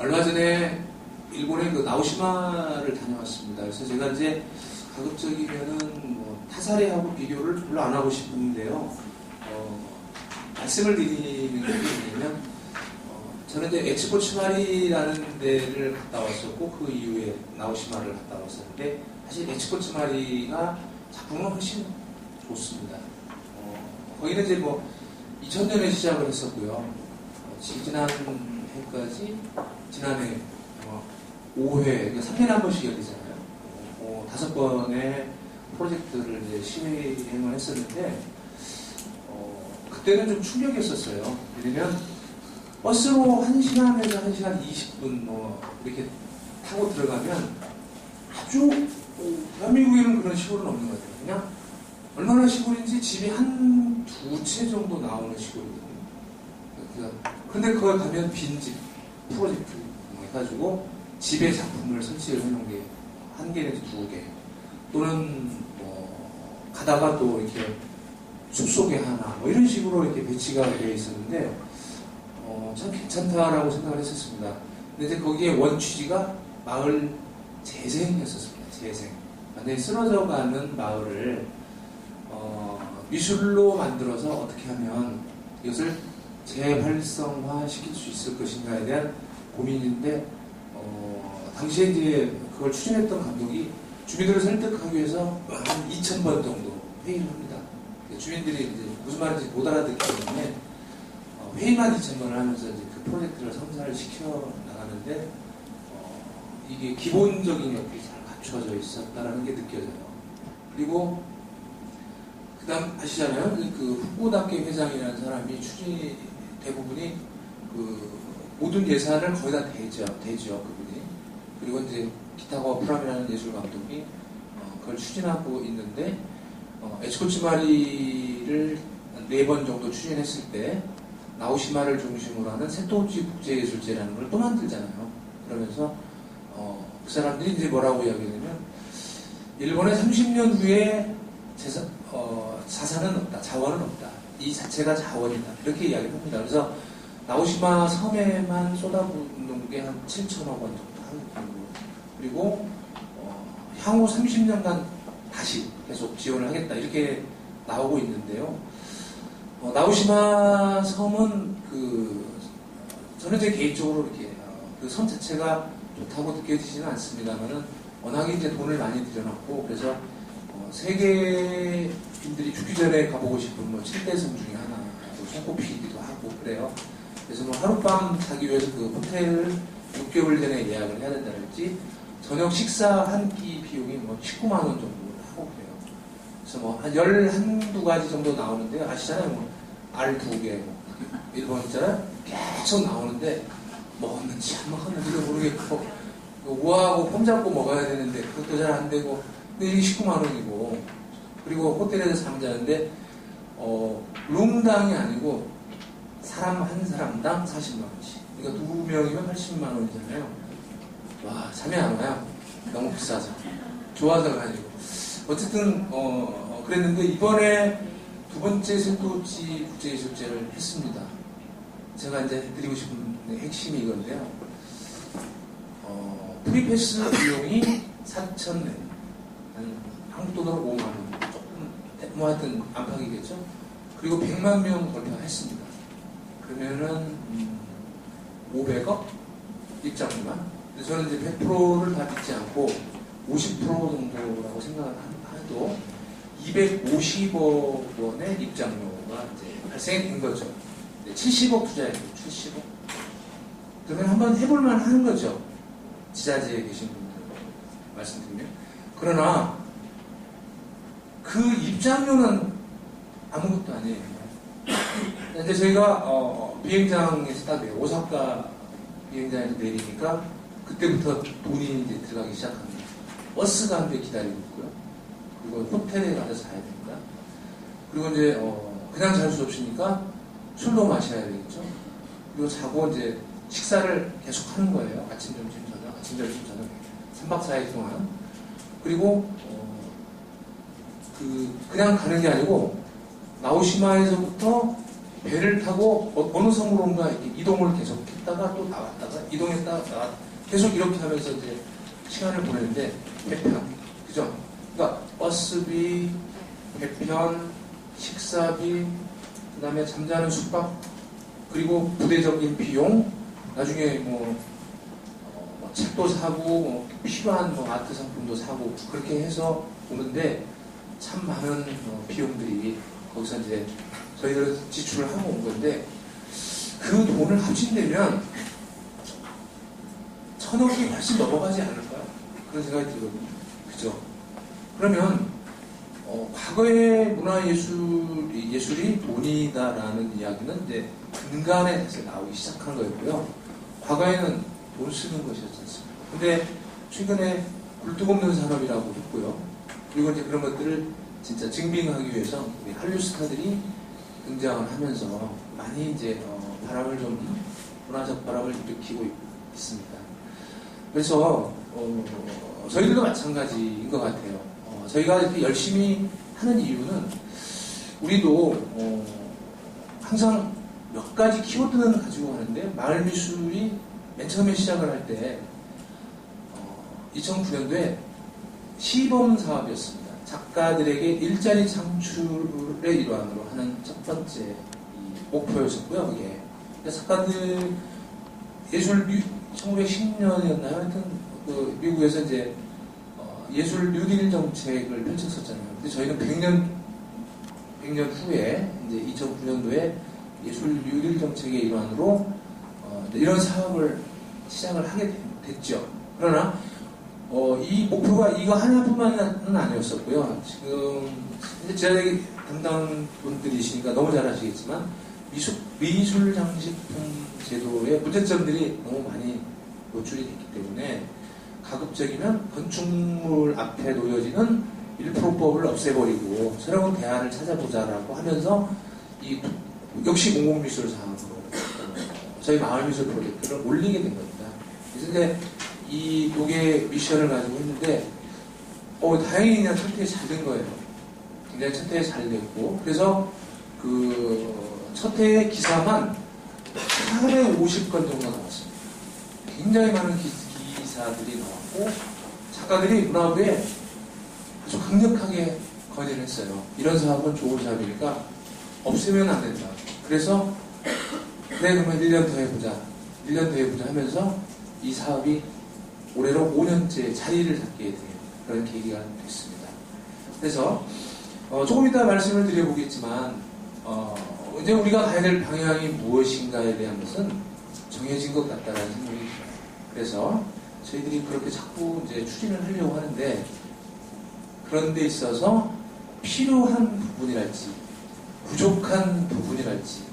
얼마 전에 일본의 그 나오시마를 다녀왔습니다. 그래서 제가 이제 가급적이면은 뭐 타사레하고 비교를 별로 안 하고 싶은데요. 말씀을 드리는 게 뭐냐면, 저는 이제 엑스포츠마리라는 데를 갔다 왔었고, 그 이후에 나오시마를 갔다 왔었는데, 사실 엑스포츠마리가 작품은 훨씬 좋습니다. 거기는 이제 뭐 2000년에 시작을 했었고요. 지난 해까지 지난해 5회, 그러니까 3년에 한 번씩 열리잖아요. 5번의 프로젝트를 이제 시행을 했었는데, 그때는 좀 충격이었었어요. 왜냐면 버스로 1시간에서 1시간 20분 이렇게 타고 들어가면 아주 대한민국에는 그런 시골은 없는 것 같아요. 그냥 얼마나 시골인지 집이 한 두 채 정도 나오는 시골이거든요. 근데 거기 가면 빈집 프로젝트 해가지고 집에 작품을 설치를 해놓은 게 한 개 내지 두 개, 또는 가다가 또 이렇게 숲속에 하나 이런 식으로 이렇게 배치가 되어 있었는데 참 괜찮다라고 생각을 했었습니다. 근데 이제 거기에 원 취지가 마을 재생이었었습니다. 재생. 완전히 쓰러져가는 마을을 미술로 만들어서 어떻게 하면 이것을 재활성화 시킬 수 있을 것인가에 대한 고민인데, 당시에 이제 그걸 추진했던 감독이 주민들을 설득하기 위해서 한 2000번 정도 회의를 합니다. 주민들이 이제 무슨 말인지 못 알아듣기 때문에 회의만 2000번을 하면서 이제 그 프로젝트를 성사를 시켜 나가는데, 이게 기본적인 것들이 잘 갖춰져 있었다라는 게 느껴져요. 그리고 그 다음 아시잖아요. 그 후보답게 회장이라는 사람이 대부분이 그 모든 예산을 거의 다 대죠 그분이. 그리고 이제 기타와 프람이라는 예술 감독이 그걸 추진하고 있는데, 에츠코츠마리를 4번 정도 추진했을 때 나오시마를 중심으로 하는 세토우치 국제예술제라는 걸 또 만들잖아요. 그러면서 그 사람들이 이제 뭐라고 이야기하냐면, 일본의 30년 후에 자산은 없다, 자원은 없다, 이 자체가 자원이다, 이렇게 이야기를 합니다. 그래서 나오시마 섬에만 쏟아붓는 게 한 7천억 원 정도 하고, 그리고 향후 30년간 다시 계속 지원을 하겠다, 이렇게 나오고 있는데요. 나오시마 섬은 저는 제 개인적으로 이렇게 그 섬 자체가 좋다고 느껴지지는 않습니다만은, 워낙에 이제 돈을 많이 들여놨고, 그래서 세계인들이 죽기 전에 가보고 싶은 7대섬 중에 하나 손꼽히기도 하고 그래요. 그래서 하룻밤 자기 위해서 그 호텔을 6개월 전에 예약을 해야 된다랄지, 저녁 식사 한 끼 비용이 19만 원 정도 하고 그래요. 그래서 한 11~12가지 정도 나오는데요. 아시잖아요. 알 2개, 일본 있잖아요. 계속 나오는데 먹었는지 안 먹었는지도 모르겠고, 우아하고 폼잡고 먹어야 되는데 그것도 잘 안 되고, 근데 이게 19만 원이고, 그리고 호텔에서 잠자는데 룸당이 아니고 사람 한 사람당 40만 원씩. 그러니까 2명이면 80만 원이잖아요. 와, 잠이 안 와요. 너무 비싸서. 좋아서 가지고. 어쨌든 그랬는데, 이번에 두 번째 세토우치 국제예술제를 했습니다. 제가 이제 드리고 싶은 핵심이 이건데요. 프리패스 비용이 4,000엔, 한국 돈으로 5만 원, 조금 하여튼 안팎이겠죠. 그리고 100만 명 돌파했습니다. 그러면은 500억 입장료만. 근데 저는 이제 100%를 다 믿지 않고 50% 정도라고 생각을 해도 250억 원의 입장료가 이제 발생이 된 거죠. 70억 투자했고, 70억. 그러면 한번 해볼만 하는 거죠. 지자체에 계신 분들 말씀드리면. 그러나 그 입장료는 아무것도 아니에요. 근데 저희가 비행장에서 딱 내요. 오사카 비행장에서 내리니까 그때부터 돈이 이제 들어가기 시작합니다. 버스가 한 대 기다리고 있고요. 그리고 호텔에 가서 자야 됩니다. 그리고 이제 그냥 잘 수 없으니까 술도 마셔야 되겠죠. 그리고 자고 이제 식사를 계속 하는 거예요. 아침, 점심, 저녁, 아침, 점심, 저녁. 3박 4일 동안. 그리고 그냥 가는 게 아니고 나오시마에서부터 배를 타고 어느 섬으로인가 이동을 계속 했다가 또 나왔다가 이동했다가 나왔다가 계속 이렇게 하면서 이제 시간을 보내는데 배편, 그죠? 그러니까 버스비, 배편, 식사비, 그 다음에 잠자는 숙박, 그리고 부대적인 비용, 나중에 뭐 책도 사고 필요한 아트 상품도 사고 그렇게 해서 오는데 참 많은 비용들이 거기서 이제 저희들은 지출을 하고 온 건데 그 돈을 합친다면 1,000억이 훨씬 넘어가지 않을까요? 그런 생각이 들거든요. 그죠? 그러면 과거의 문화예술이 돈이다라는 이야기는 이제 근간에 나오기 시작한 거였고요. 과거에는 돈 쓰는 것이었지 않습니까? 근데 최근에 굴뚝없는 산업이라고 했고요. 그리고 이제 그런 것들을 진짜 증빙하기 위해서 우리 한류 스타들이 등장을 하면서 많이 이제 문화적 바람을 일으키고 있습니다. 그래서 저희들도 마찬가지인 것 같아요. 저희가 이렇게 열심히 하는 이유는 우리도 항상 몇 가지 키워드는 가지고 가는데 마을 미술이 맨 처음에 시작을 할 때 2009년도에 시범 사업이었습니다. 작가들에게 일자리 창출의 일환으로 하는 첫 번째 목표였었고요. 그게 작가들 예술 1910년이었나요? 하여튼 미국에서 이제 예술 뉴딜 정책을 펼쳤었잖아요. 근데 저희는 100년 후에 이제 2009년도에 예술 뉴딜 정책의 일환으로 이런 사업을 시작을 하게 됐죠. 그러나 이 목표가 이거 하나뿐만은 아니었었고요. 지금 이제 제작의 담당 분들이시니까 너무 잘 아시겠지만 미술 장식품 제도의 문제점들이 너무 많이 노출이 됐기 때문에 가급적이면 건축물 앞에 놓여지는 1%법을 없애버리고 새로운 대안을 찾아보자라고 하면서 역시 공공미술 사업으로 저희 마을미술 프로젝트를 올리게 된 겁니다. 그래서 이제 이 독의 미션을 가지고 했는데 다행히 그냥 첫해에 잘 된 거예요. 굉장히 첫해에 잘 됐고 그래서 그 첫해의 기사만 450건 정도 나왔습니다. 굉장히 많은 기사들이 나왔고 작가들이 문화부에 아주 강력하게 건의를 했어요. 이런 사업은 좋은 사업이니까 없애면 안 된다. 그래서 그래 그러면 1년 더 해보자. 1년 더 해보자 하면서 이 사업이 올해로 5년째 자리를 잡게 된 그런 계기가 됐습니다. 그래서 조금 이따 말씀을 드려보겠지만 이제 우리가 가야 될 방향이 무엇인가에 대한 것은 정해진 것 같다는 생각이 들어요. 그래서 저희들이 그렇게 자꾸 이제 추진을 하려고 하는데 그런 데 있어서 필요한 부분이랄지 부족한 부분이랄지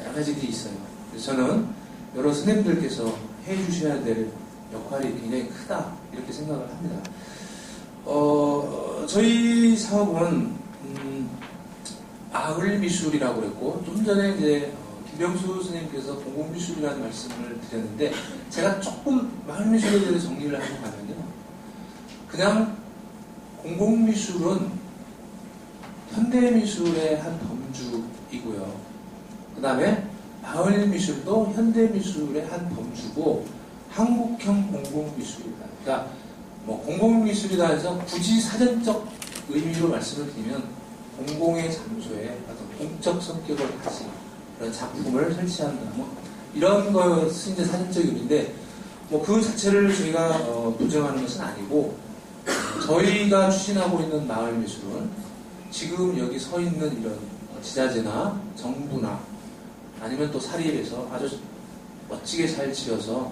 여러 가지들이 있어요. 그래서 저는 여러 선생님들께서 해주셔야 될 역할이 굉장히 크다 이렇게 생각을 합니다. 저희 사업은 마을 미술이라고 그랬고 좀 전에 이제 김병수 선생님께서 공공미술이라는 말씀을 드렸는데 제가 조금 마을 미술에 대해서 정리를 하고 가면요. 그냥 공공미술은 현대미술의 한 범주이고요. 그 다음에 마을미술도 현대미술의 한 범주고 한국형 공공미술이다. 그러니까 공공미술이다 해서 굳이 사전적 의미로 말씀을 드리면 공공의 장소에 어떤 공적 성격을 가진 그런 작품을 설치한다. 이런 것은 이제 사전적 의미인데 그 자체를 저희가 부정하는 것은 아니고 저희가 추진하고 있는 마을미술은 지금 여기 서 있는 이런 지자체나 정부나 아니면 또 사립에서 아주 멋지게 잘 지어서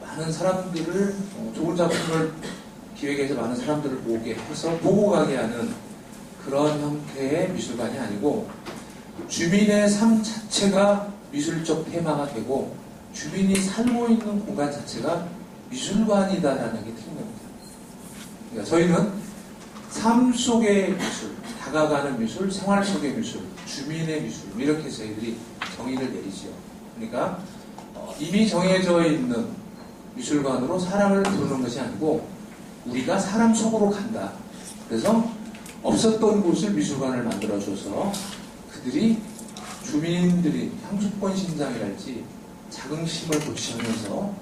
많은 사람들을 좋은 작품을 기획해서 많은 사람들을 오게 해서 보고 가게 하는 그런 형태의 미술관이 아니고 주민의 삶 자체가 미술적 테마가 되고 주민이 살고 있는 공간 자체가 미술관이다라는 게 틀린 겁니다. 그러니까 저희는 삶 속의 미술, 다가가는 미술, 생활 속의 미술, 주민의 미술 이렇게 저희들이 정의를 내리지요. 그러니까 이미 정해져 있는 미술관으로 사람을 부르는 것이 아니고 우리가 사람 속으로 간다. 그래서 없었던 곳을 미술관을 만들어줘서 그들이 주민들이 향수권 신장이랄지 자긍심을 고취하면서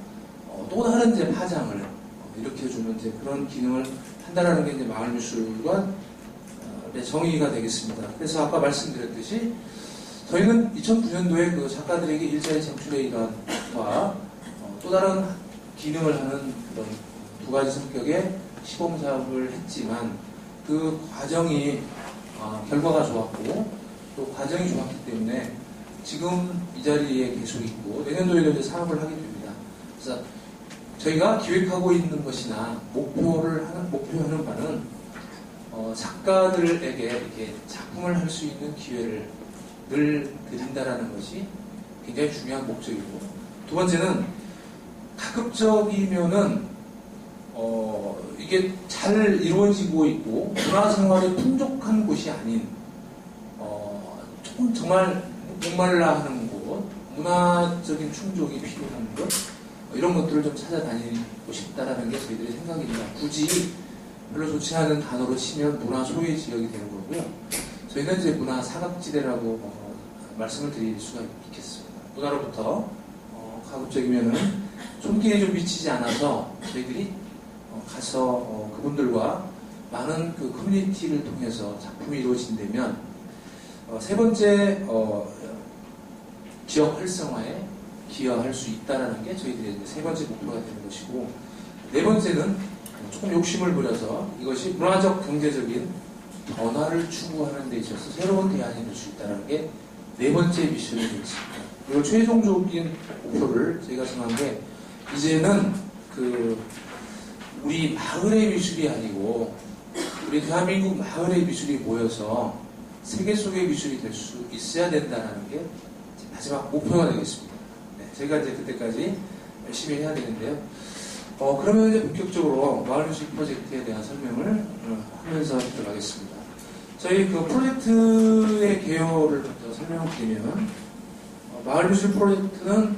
또 다른 이제 파장을 일으켜주는 이제 그런 기능을 한다라는 게 이제 마을미술관의 정의가 되겠습니다. 그래서 아까 말씀드렸듯이 저희는 2009년도에 그 작가들에게 일자리 창출의 일환과 또 다른 기능을 하는 그런 두 가지 성격의 시범 사업을 했지만 그 과정이 결과가 좋았고 또 과정이 좋았기 때문에 지금 이 자리에 계속 있고 내년도에도 이제 사업을 하게 됩니다. 그래서 저희가 기획하고 있는 것이나 목표하는 바는 작가들에게 이렇게 작품을 할 수 있는 기회를 늘 드린다라는 것이 굉장히 중요한 목적이고, 두 번째는 가급적이면은 이게 잘 이루어지고 있고 문화생활이 풍족한 곳이 아닌 정말 목말라 하는 곳, 문화적인 충족이 필요한 곳, 이런 것들을 좀 찾아다니고 싶다라는 게 저희들의 생각입니다. 굳이 별로 좋지 않은 단어로 치면 문화 소외 지역이 되는 거고요. 저희는 이제 문화 사각지대라고 말씀을 드릴 수가 있겠습니다. 문화로부터 가급적이면은 손길이 좀 미치지 않아서 저희들이 가서 그분들과 많은 그 커뮤니티를 통해서 작품이 이루어진다면 세 번째 지역 활성화에 기여할 수 있다는 게 저희들의 이제 세 번째 목표가 되는 것이고, 네 번째는 조금 욕심을 부려서 이것이 문화적 경제적인 변화를 추구하는 데 있어서 새로운 대안이 될 수 있다는 게 네 번째 미션이 되겠습니다. 그리고 최종적인 목표를 저희가 정한 게 이제는 그 우리 마을의 미술이 아니고 우리 대한민국 마을의 미술이 모여서 세계 속의 미술이 될 수 있어야 된다는 게 마지막 목표가 되겠습니다. 네, 저희가 이제 그때까지 열심히 해야 되는데요. 그러면 이제 본격적으로 마을미술 프로젝트에 대한 설명을 하면서 들어가겠습니다. 저희 그 프로젝트의 개요를 먼저 설명을 드리면, 마을미술 프로젝트는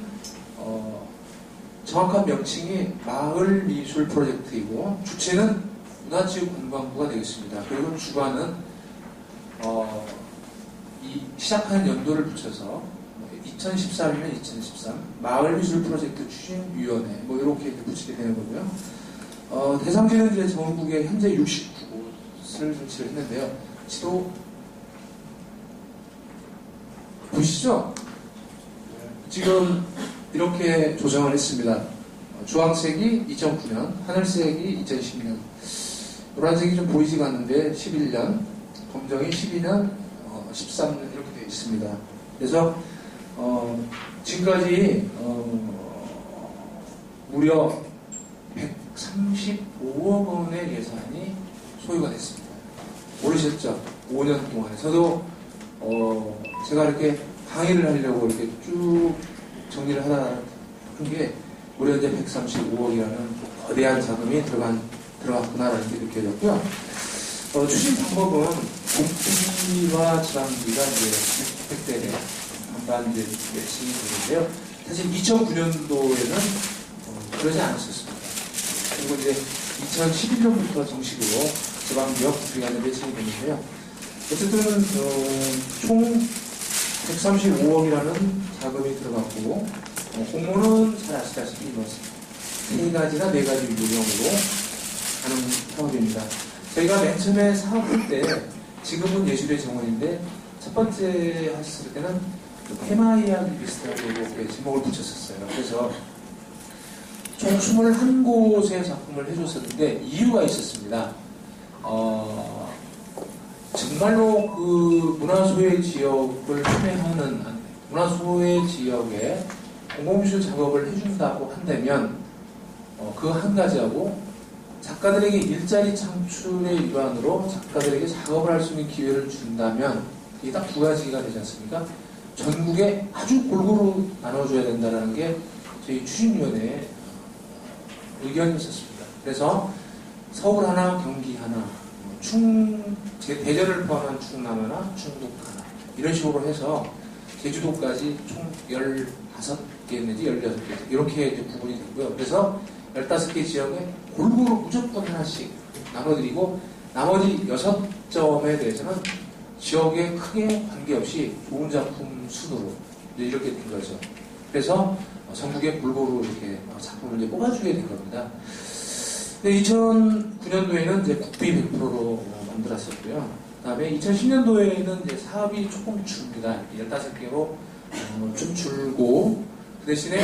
정확한 명칭이 마을미술 프로젝트이고 주체는 문화체육관광부가 되겠습니다. 그리고 주관은 이 시작하는 연도를 붙여서 2013이면 2013 마을미술 프로젝트 추진위원회 이렇게 붙이게 되는 거고요. 대상지는 이제 전국에 현재 69곳을 설치를 했는데요. 지도 보시죠? 지금 이렇게 조정을 했습니다. 주황색이 2009년, 하늘색이 2010년, 노란색이 좀 보이지가 않는데 11년, 검정이 12년, 13년 이렇게 되어 있습니다. 그래서 지금까지 무려 135억 원의 예산이 소요가 됐습니다. 모르셨죠? 5년 동안에. 저도 제가 이렇게 강의를 하려고 이렇게 쭉 정리를 하다 한 게 무려 이제 135억이라는 거대한 자금이 들어갔구나라는 게 느껴졌고요. 추진 방법은 공기와 지방기가 이제 100대에 반반 이제 매칭이 되는데요. 사실 2009년도에는 그러지 않았었습니다. 그리고 이제 2011년부터 정식으로 지방기업 기간에 매칭이 되는데요. 어쨌든 총 135억이라는 자금이 들어갔고, 공모는 잘 아시다시피 세 가지나 네 가지 유형으로 하는 사업입니다. 저희가 맨 처음에 사업할 때 지금은 예술의 정원인데 첫 번째 하셨을 때는 테마 이야기 비슷하게 이렇게 제목을 붙였었어요. 그래서 총 21곳의 작품을 해줬었는데 이유가 있었습니다. 정말로 그 문화소외 지역을 참여하는 문화소외 지역에 공공미술 작업을 해준다고 한다면 그 한 가지하고 작가들에게 일자리 창출의 일환으로 작가들에게 작업을 할 수 있는 기회를 준다면 이게 딱 두 가지가 되지 않습니까? 전국에 아주 골고루 나눠줘야 된다는 게 저희 추진위원회의 의견이었습니다. 그래서 서울 하나, 경기 하나, 대전을 포함한 충남 하나, 충북 하나 이런 식으로 해서 제주도까지 총 15개 내지 16개 이렇게 이제 구분이 되고요. 그래서 15개 지역에 골고루 무조건 하나씩 나눠드리고 나머지 6점에 대해서는 지역에 크게 관계없이 좋은 작품 순으로 이렇게 된 거죠. 그래서 전국에 골고루 이렇게 작품을 이제 뽑아주게 된 겁니다. 2009년도에는 이제 국비 100%로 만들었었고요. 그 다음에 2010년도에는 이제 사업이 조금 줄입니다. 15개로 좀 줄고, 그 대신에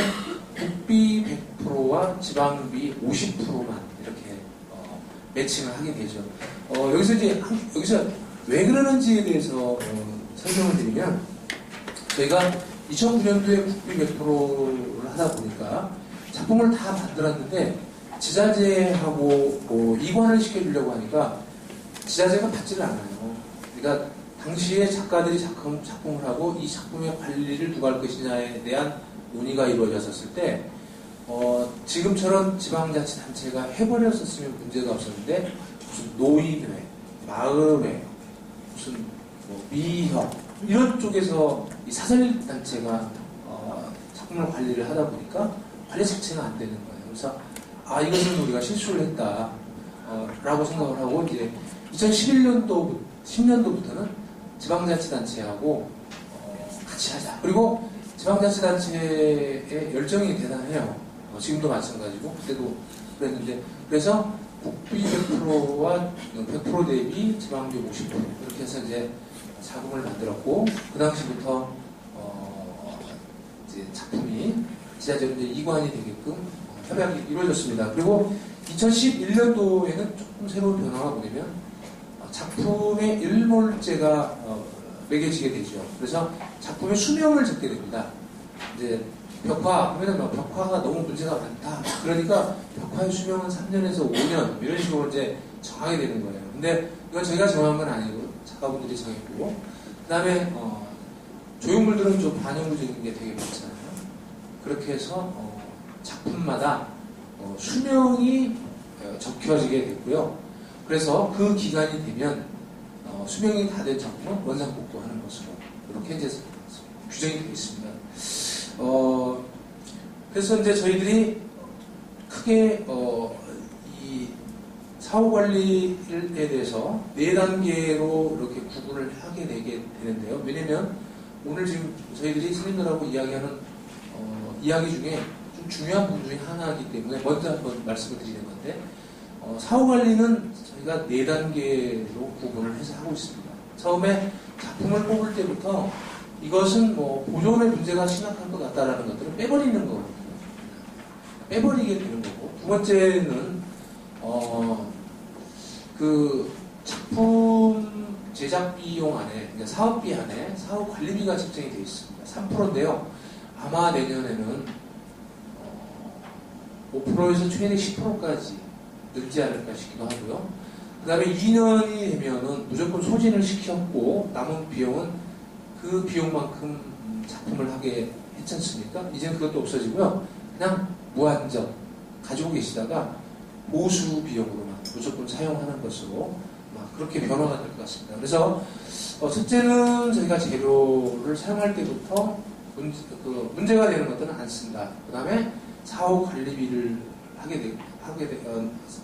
국비 100%와 지방비 50%만 이렇게 매칭을 하게 되죠. 여기서 왜 그러는지에 대해서 설명을 드리면, 저희가 2009년도에 국비 100%를 하다 보니까 작품을 다 만들었는데 지자체하고 이관을 시켜주려고 하니까 지자체가 받지를 않아요. 그러니까 당시에 작가들이 작품을 하고 이 작품의 관리를 누가 할 것이냐에 대한 논의가 이루어졌을 때 지금처럼 지방자치단체가 해버렸었으면 문제가 없었는데 무슨 노인회, 마을회, 무슨 미협 이런 쪽에서 이 사설단체가 작품을 관리를 하다 보니까 관리 자체가 안 되는 거예요. 그래서 이것은 우리가 실수를 했다 라고 생각을 하고 이제 10년도부터는 지방자치단체하고 같이 하자. 그리고 지방자치단체의 열정이 대단해요. 지금도 마찬가지고 그때도 그랬는데, 그래서 국비 100%와 100% 대비 지방비 50% 이렇게 해서 이제 작품을 만들었고, 그 당시부터 이제 작품이 지자체로 이제 이관이 되게끔 협약이 이루어졌습니다. 그리고 2011년도에는 조금 새로운 변화가 뭐냐면 작품의 일몰제가 매겨지게 되죠. 그래서 작품의 수명을 적게 됩니다. 이제 벽화, 그러면 벽화가 너무 문제가 많다. 그러니까 벽화의 수명은 3년에서 5년 이런 식으로 이제 정하게 되는 거예요. 근데 이건 저희가 정한 건 아니고 작가분들이 정했고, 그 다음에 조형물들은 좀 반영구적인 게 되게 많잖아요. 그렇게 해서 작품마다 수명이 적혀지게 됐고요. 그래서 그 기간이 되면 수명이 다 된 작품은 원상복구하는 것으로 이렇게 이제 규정이 되어 있습니다. 그래서 이제 저희들이 크게 이 사후 관리에 대해서 4단계로 이렇게 구분을 하게 되게 되는데요. 왜냐면 오늘 지금 저희들이 스님들하고 이야기하는 이야기 중에 좀 중요한 부분 중에 하나이기 때문에 먼저 한번 말씀을 드리는 건데, 사후 관리는 저희가 4단계로 구분을 해서 하고 있습니다. 처음에 작품을 뽑을 때부터 이것은 보존의 문제가 심각한 것 같다라는 것들은 빼버리는 거거든요. 빼버리게 되는 거고, 두 번째는 그 작품 제작 비용 안에, 그러니까 사업비 안에 사후 관리비가 책정이 되어 있습니다. 3%인데요. 아마 내년에는 5%에서 최대 10%까지 늘지 않을까 싶기도 하고요. 그 다음에 2년이 되면은 무조건 소진을 시켰고 남은 비용은 그 비용만큼 작품을 하게 했지 않습니까? 이제는 그것도 없어지고요. 그냥 무한정 가지고 계시다가 보수 비용으로만 무조건 사용하는 것으로 그렇게 변화가 될 것 같습니다. 그래서 첫째는 저희가 재료를 사용할 때부터 문제가 되는 것들은 안 쓴다. 그 다음에 사후 관리비를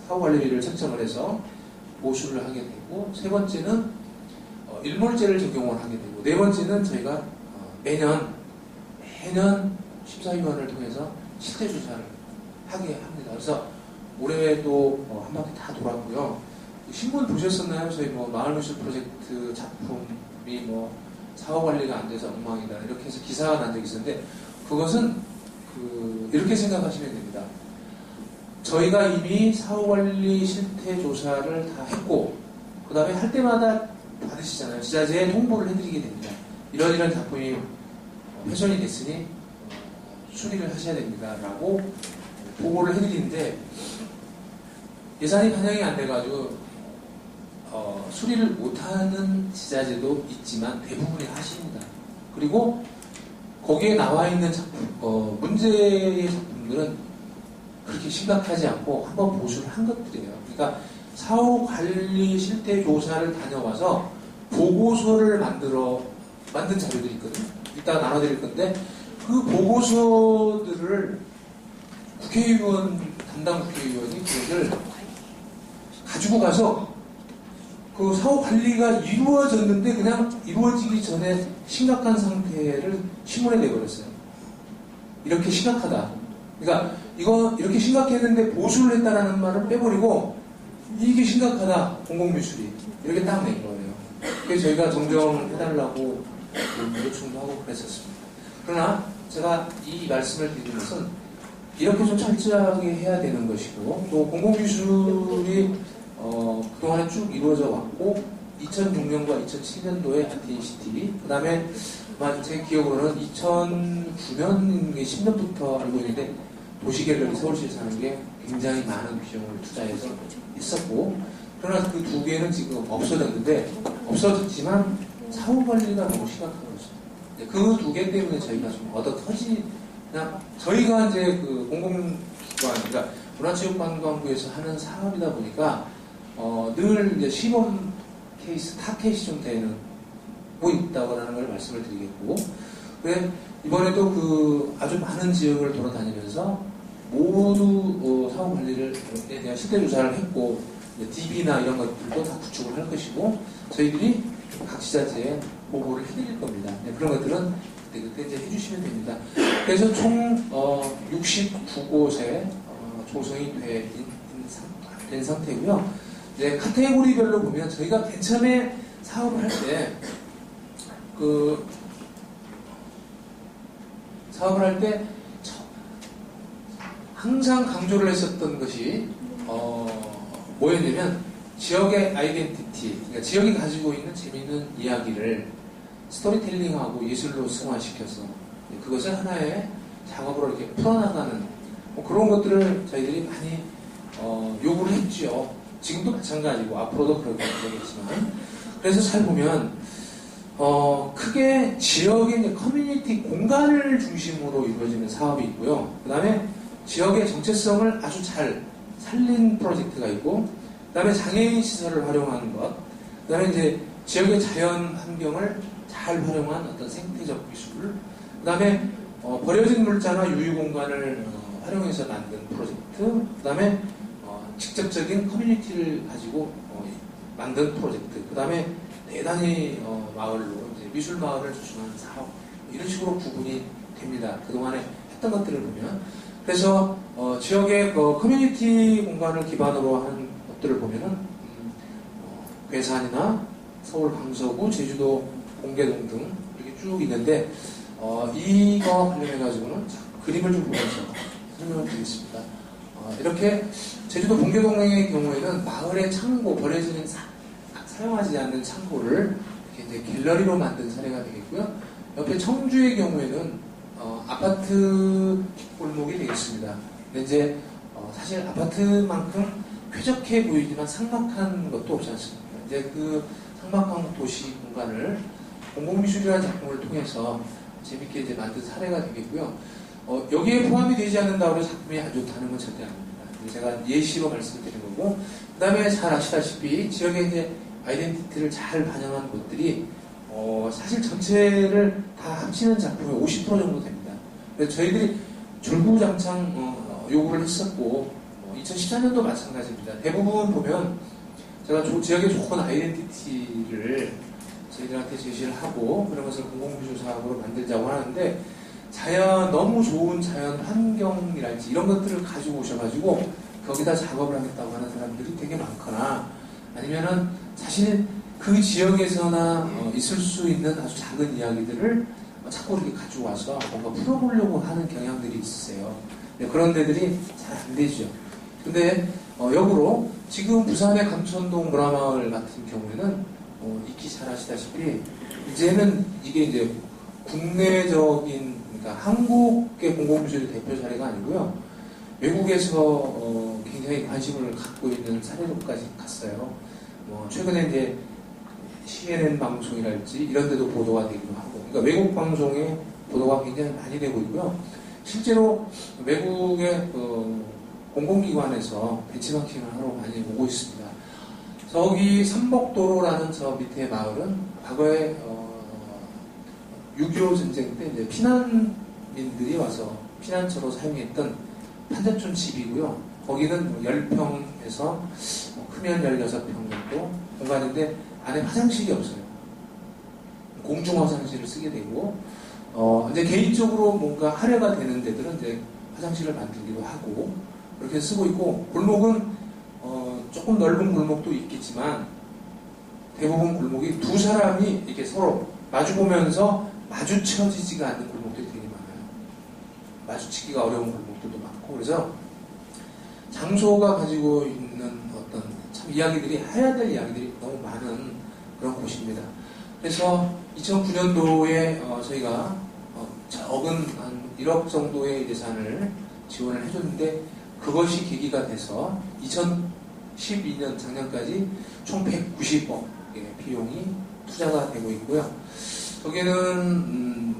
사후 관리비를 책정을 해서 보수를 하게 되고, 세 번째는 일몰제를 적용을 하게 되고, 네 번째는 저희가 매년 심사위원을 통해서 실태 조사를 하게 합니다. 그래서 올해도 한 바퀴 다 돌았고요. 신문 보셨었나요? 저희 마을미술 프로젝트 작품이 사후 관리가 안 돼서 엉망이다 이렇게 해서 기사가 난 적이 있었는데, 그것은 이렇게 생각하시면 됩니다. 저희가 이미 사후관리 실태조사를 다 했고, 그 다음에 할 때마다 받으시잖아요. 지자체에 홍보를 해드리게 됩니다. 이런 작품이 훼손이 됐으니 수리를 하셔야 됩니다 라고 보고를 해드리는데, 예산이 반영이 안 돼가지고 수리를 못하는 지자체도 있지만 대부분이 하십니다. 그리고 거기에 나와 있는 작품, 문제의 작품들은 그렇게 심각하지 않고 한번 보수를 한 것들이에요. 그러니까 사후 관리 실태 조사를 다녀와서 보고서를 만든 자료들이 있거든요. 이따가 나눠드릴 건데, 그 보고서들을 담당 국회의원이 그것을 가지고 가서 그 사후 관리가 이루어졌는데 그냥 이루어지기 전에 심각한 상태를 신문에 내버렸어요. 이렇게 심각하다. 그러니까 이거 이렇게 심각했는데 보수를 했다라는 말을 빼버리고 이게 심각하다. 공공미술이 이렇게 딱 낸 거예요. 그래서 저희가 정정해달라고 요청도 하고 그랬었습니다. 그러나 제가 이 말씀을 드리는 것은 이렇게 좀 철저하게 해야 되는 것이고 또 공공미술이 그동안에 쭉 이루어져 왔고 2006년과 2007년도에 아트인시티 그 다음에 제 기억으로는 2009년 10년부터 알고 있는데 도시갤러리 서울시에서 하는 게 굉장히 많은 비용을 투자해서 했었고 그러나 그 두 개는 지금 없어졌는데 없어졌지만 사후 관리가 너무 심각한 거죠. 그 두 개 때문에 저희가 좀 얻어 터지 그냥 저희가 이제 그 공공기관 그러니까 문화체육관광부에서 하는 사업이다 보니까 늘 이제 시범 케이스, 타 케이스 좀 되는 고 있다고라는 걸 말씀을 드리겠고, 그래 이번에도 그 아주 많은 지역을 돌아다니면서 모두 사후 관리를 대한 실태 조사를 했고, DB나 이런 것들도 다 구축을 할 것이고, 저희들이 각 지자체에 보고를 해드릴 겁니다. 네, 그런 것들은 그때 이제 해주시면 됩니다. 그래서 총 69곳에 조성이 된 상태고요. 이제 카테고리별로 보면 저희가 맨 처음에 사업을 할 때 항상 강조를 했었던 것이 뭐였냐면 지역의 아이덴티티, 그러니까 지역이 가지고 있는 재미있는 이야기를 스토리텔링하고 예술로 승화시켜서 그것을 하나의 작업으로 이렇게 풀어나가는 그런 것들을 저희들이 많이 요구를 했죠. 지금도 마찬가지고 앞으로도 그러겠지만 그래서 잘 보면 크게 지역의 이제 커뮤니티 공간을 중심으로 이루어지는 사업이 있고요. 그 다음에 지역의 정체성을 아주 잘 살린 프로젝트가 있고, 그 다음에 장애인 시설을 활용하는 것, 그 다음에 이제 지역의 자연 환경을 잘 활용한 어떤 생태적 기술, 그 다음에 버려진 물자나 유유 공간을 활용해서 만든 프로젝트, 그 다음에 직접적인 커뮤니티를 가지고 만든 프로젝트, 그 다음에 대단히 마을로 이제 미술 마을을 조성하는 사업 이런 식으로 구분이 됩니다. 그동안에 했던 것들을 보면 그래서 지역의 커뮤니티 공간을 기반으로 하는 것들을 보면은 괴산이나 서울 강서구, 제주도 공계동 등 이렇게 쭉 있는데 이거 관련해 가지고는 그림을 좀 보면서 설명을 드리겠습니다. 이렇게 제주도 봉계동의 경우에는 마을의 창고, 버려지는 사용하지 않는 창고를 이렇게 이제 갤러리로 만든 사례가 되겠고요. 옆에 청주의 경우에는 아파트 골목이 되겠습니다. 근데 이제 사실 아파트만큼 쾌적해 보이지만 삭막한 것도 없지 않습니까? 이제 그 삭막한 도시 공간을 공공미술이라는 작품을 통해서 재밌게 이제 만든 사례가 되겠고요. 여기에 포함이 되지 않는다고 해서 작품이 안 좋다는 건 절대 아닙니다. 제가 예시로 말씀을 드린 거고, 그 다음에 잘 아시다시피 지역의 이제 아이덴티티를 잘 반영한 것들이 사실 전체를 다 합치는 작품이 50% 정도 됩니다. 그래서 저희들이 졸부장창 요구를 했었고 2014년도 마찬가지입니다. 대부분 보면 제가 지역의 좋은 아이덴티티를 저희들한테 제시를 하고 그런 것을 공공미술 사업으로 만들자고 하는데 너무 좋은 자연 환경이랄지 이런 것들을 가지고 오셔가지고 거기다 작업을 하겠다고 하는 사람들이 되게 많거나 아니면은 사실 그 지역에서나 있을 수 있는 아주 작은 이야기들을 자꾸 이렇게 가지고 와서 뭔가 풀어보려고 하는 경향들이 있으세요. 그런 데들이 잘 안 되죠. 근데 역으로 지금 부산의 감천동 문화마을 같은 경우에는 익히 잘 아시다시피 이제는 이게 이제 국내적인 그러니까 한국의 공공미술 대표 사례가 아니고요. 외국에서 굉장히 관심을 갖고 있는 사례로까지 갔어요. 최근에 이제 CNN 방송이랄지 이런 데도 보도가 되기도 하고, 그러니까 외국 방송에 보도가 굉장히 많이 되고 있고요. 실제로 외국의 공공기관에서 벤치마킹을 하러 많이 오고 있습니다. 저기 삼복도로라는 저 밑에 마을은 과거에 6.25 전쟁 때 이제 피난민들이 와서 피난처로 사용했던 판자촌 집이고요. 거기는 뭐 10평에서 크면 16평 정도 공간인데 안에 화장실이 없어요. 공중 화장실을 쓰게 되고, 이제 개인적으로 뭔가 할애가 되는 데들은 이제 화장실을 만들기도 하고, 그렇게 쓰고 있고, 골목은, 조금 넓은 골목도 있겠지만, 대부분 골목이 두 사람이 이렇게 서로 마주보면서 마주쳐지지가 않는 골목들이 되게 많아요. 마주치기가 어려운 골목들도 많고, 그래서 장소가 가지고 있는 어떤 참 이야기들이, 해야 될 이야기들이 너무 많은 그런 곳입니다. 그래서 2009년도에 저희가 적은 한 1억 정도의 예산을 지원을 해줬는데 그것이 계기가 돼서 2012년 작년까지 총 190억의 비용이 투자가 되고 있고요. 거기는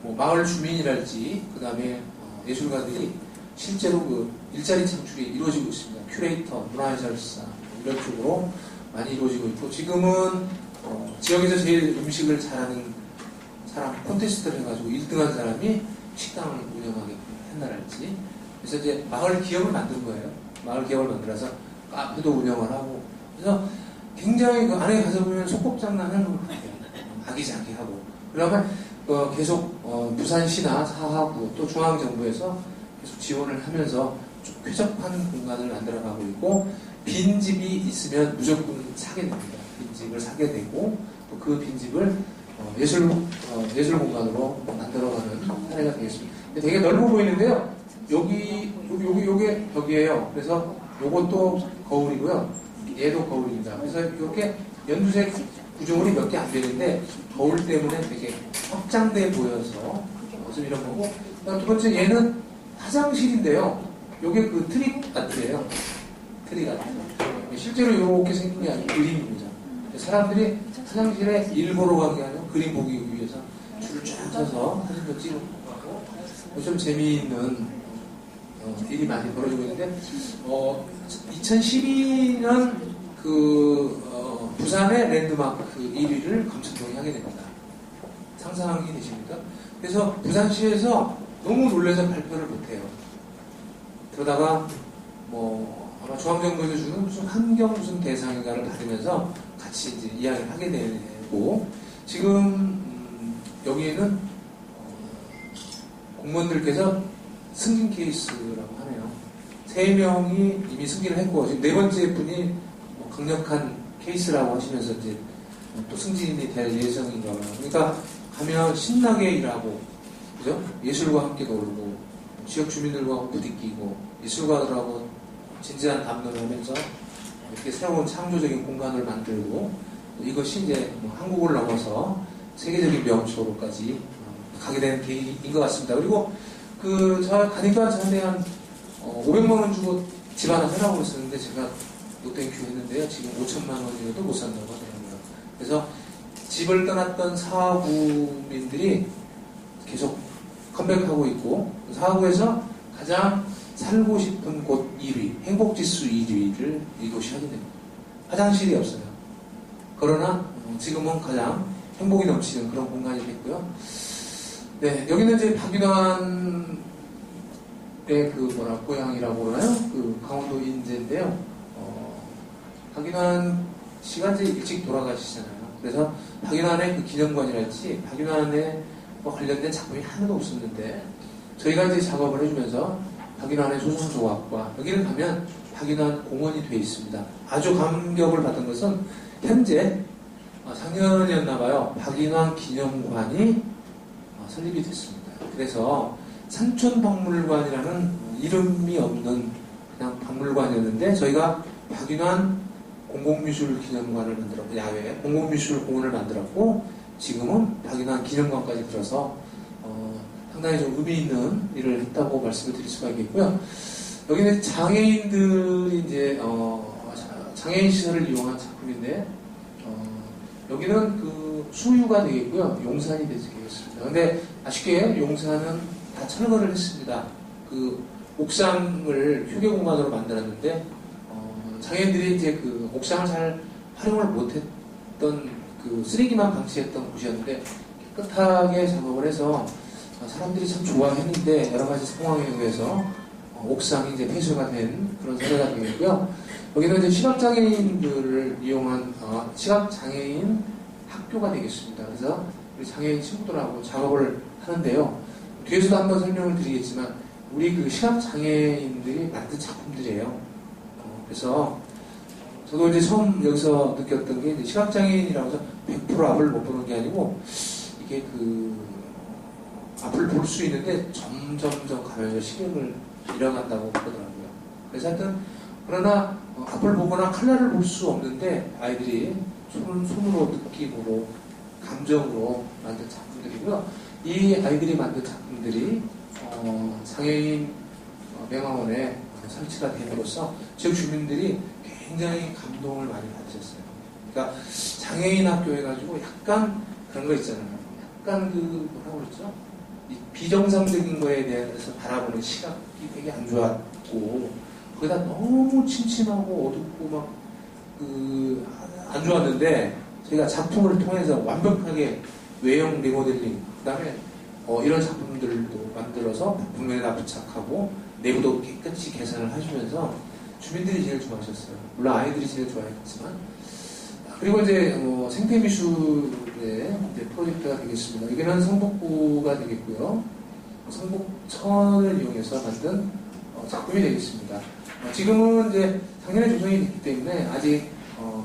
뭐 마을 주민이랄지 그 다음에 예술가들이 실제로 그 일자리 창출이 이루어지고 있습니다. 큐레이터, 문화해설사 이런 쪽으로 많이 이루어지고 있고 지금은 지역에서 제일 음식을 잘하는 사람 콘테스트를 해가지고 1등한 사람이 식당을 운영하게 했나랄지 그래서 이제 마을 기업을 만든 거예요. 마을 기업을 만들어서 카페도 운영을 하고 그래서 굉장히 그 안에 가서 보면 소꿉장난을 아기자기하고 그러면 계속 부산시나 사하구 또 중앙정부에서 계속 지원을 하면서 좀 쾌적한 공간을 만들어가고 있고 빈집이 있으면 무조건 사게 됩니다. 빈집을 사게 되고 또 그 빈집을 예술 공간으로 만들어가는 사례가 되겠습니다. 되게 넓어 보이는데요. 요게 벽이에요. 그래서 요것도 거울이고요. 얘도 거울입니다. 그래서 이렇게 연두색 구조물이 몇 개 안 되는데 거울 때문에 되게 확장돼 보여서 무슨 이런 거고 두 번째 얘는 화장실인데요. 요게 그 트리 같아요. 트리 같아요. 실제로 이렇게 생긴 게 아니고 그림입니다. 사람들이 화장실에 일 보러 가게 하면 그림 보기 위해서 줄을 쫙 서서 사진도 찍고 가고 좀 재미있는 일이 많이 벌어지고 있는데 2012년 부산의 랜드마크 1위를 감천동이 하게 됩니다. 상상이 되십니까? 그래서 부산시에서 너무 놀라서 발표를 못해요. 그러다가 아마 중앙정부에서 주는 무슨 환경 무슨 대상인가를 받으면서 같이 이제 이야기를 하게 되고 지금 여기에는 공무원들께서 승진 케이스라고 하네요. 3명이 이미 승진을 했고 지금 4번째 분이 강력한 케이스라고 하시면서 이제 또 승진이 될 예정인가 봐요. 그러니까 가면 신나게 일하고 그죠? 예술과 함께 놀고 지역 주민들과 부딪히고 예술가들하고 진지한 담론을 하면서 이렇게 새로운 창조적인 공간을 만들고 이것이 이제 한국을 넘어서 세계적인 명소로까지 가게 된 계기인 것 같습니다. 그리고 가니까 저한테 한 500만 원 주고 집 하나 사라고 했었는데 제가 땡큐 했는데요. 지금 5천만 원이라도 못 산다고 하더라고요. 그래서 집을 떠났던 사구민들이 계속 컴백하고 있고 사구에서 가장 살고 싶은 곳 1위, 행복지수 1위를 이곳이 하게 됩니다. 화장실이 없어요. 그러나 지금은 가장 행복이 넘치는 그런 공간이 됐고요. 네, 여기는 이제 박인환의 고향이라고 그러나요? 강원도 인제인데요. 박인환 씨가 이제 일찍 돌아가시잖아요. 그래서 박인환의 기념관이랄지 박인환에 관련된 작품이 하나도 없었는데 저희가 이제 작업을 해주면서 박인환의 소설조각과 여기를 가면 박인환 공원이 되어 있습니다. 아주 감격을 받은 것은 현재 작년이었나봐요. 박인환 기념관이 설립이 됐습니다. 그래서 산촌박물관이라는 이름이 없는 그냥 박물관이었는데 저희가 박인환 공공미술기념관을 만들었고 야외 공공미술공원을 만들었고 지금은 박인환 기념관까지 들어서 상당히 좀 의미 있는 일을 했다고 말씀을 드릴 수가 있겠고요. 여기는 장애인들이 이제 장애인 시설을 이용한 작품인데 여기는 수유가 되겠고요. 용산이 되겠습니다. 근데 아쉽게 용산은 다 철거를 했습니다. 옥상을 휴게 공간으로 만들었는데 장애인들이 이제 옥상을 잘 활용을 못했던 쓰레기만 방치했던 곳이었는데 깨끗하게 작업을 해서 사람들이 참 좋아했는데 여러 가지 상황에 의해서 옥상이 이제 폐쇄가 된 그런 사례가 되겠고요. 여기는 이제 시각장애인들을 이용한 시각장애인 학교가 되겠습니다. 그래서 우리 장애인 친구들하고 작업을 하는데요. 뒤에서도 한번 설명을 드리겠지만 우리 그 시각장애인들이 만든 작품들이에요. 그래서 저도 이제 처음 여기서 느꼈던 게 시각장애인이라고 해서 100% 앞을 못 보는 게 아니고 이게 그 앞을 볼 수 있는데 점점점 가면서 시력을 잃어간다고 그러더라고요. 그래서 하여튼 그러나 앞을 보거나 컬러를 볼 수 없는데 아이들이 손으로 느낌으로 감정으로 만든 작품들이고요. 이 아이들이 만든 작품들이 장애인 명화원에 설치가 됨으로써 지역 주민들이 굉장히 감동을 많이 받으셨어요. 그러니까 장애인 학교 해가지고 약간 그런 거 있잖아요. 약간 그 뭐라고 그러죠? 이 비정상적인 거에 대해서 바라보는 시각이 되게 안 좋았고 거기다 너무 침침하고 어둡고 막 안 좋았는데 저희가 작품을 통해서 완벽하게 외형 리모델링 그 다음에 이런 작품들도 만들어서 벽면에다 부착하고 내부도 깨끗이 개선을 해주면서 주민들이 제일 좋아하셨어요. 물론 아이들이 제일 좋아했지만 그리고 이제 생태미술의 이제 프로젝트가 되겠습니다. 여기는 성북구가 되겠고요. 성북천을 이용해서 만든 작품이 되겠습니다. 지금은 이제 작년에 조성이 됐기 때문에 아직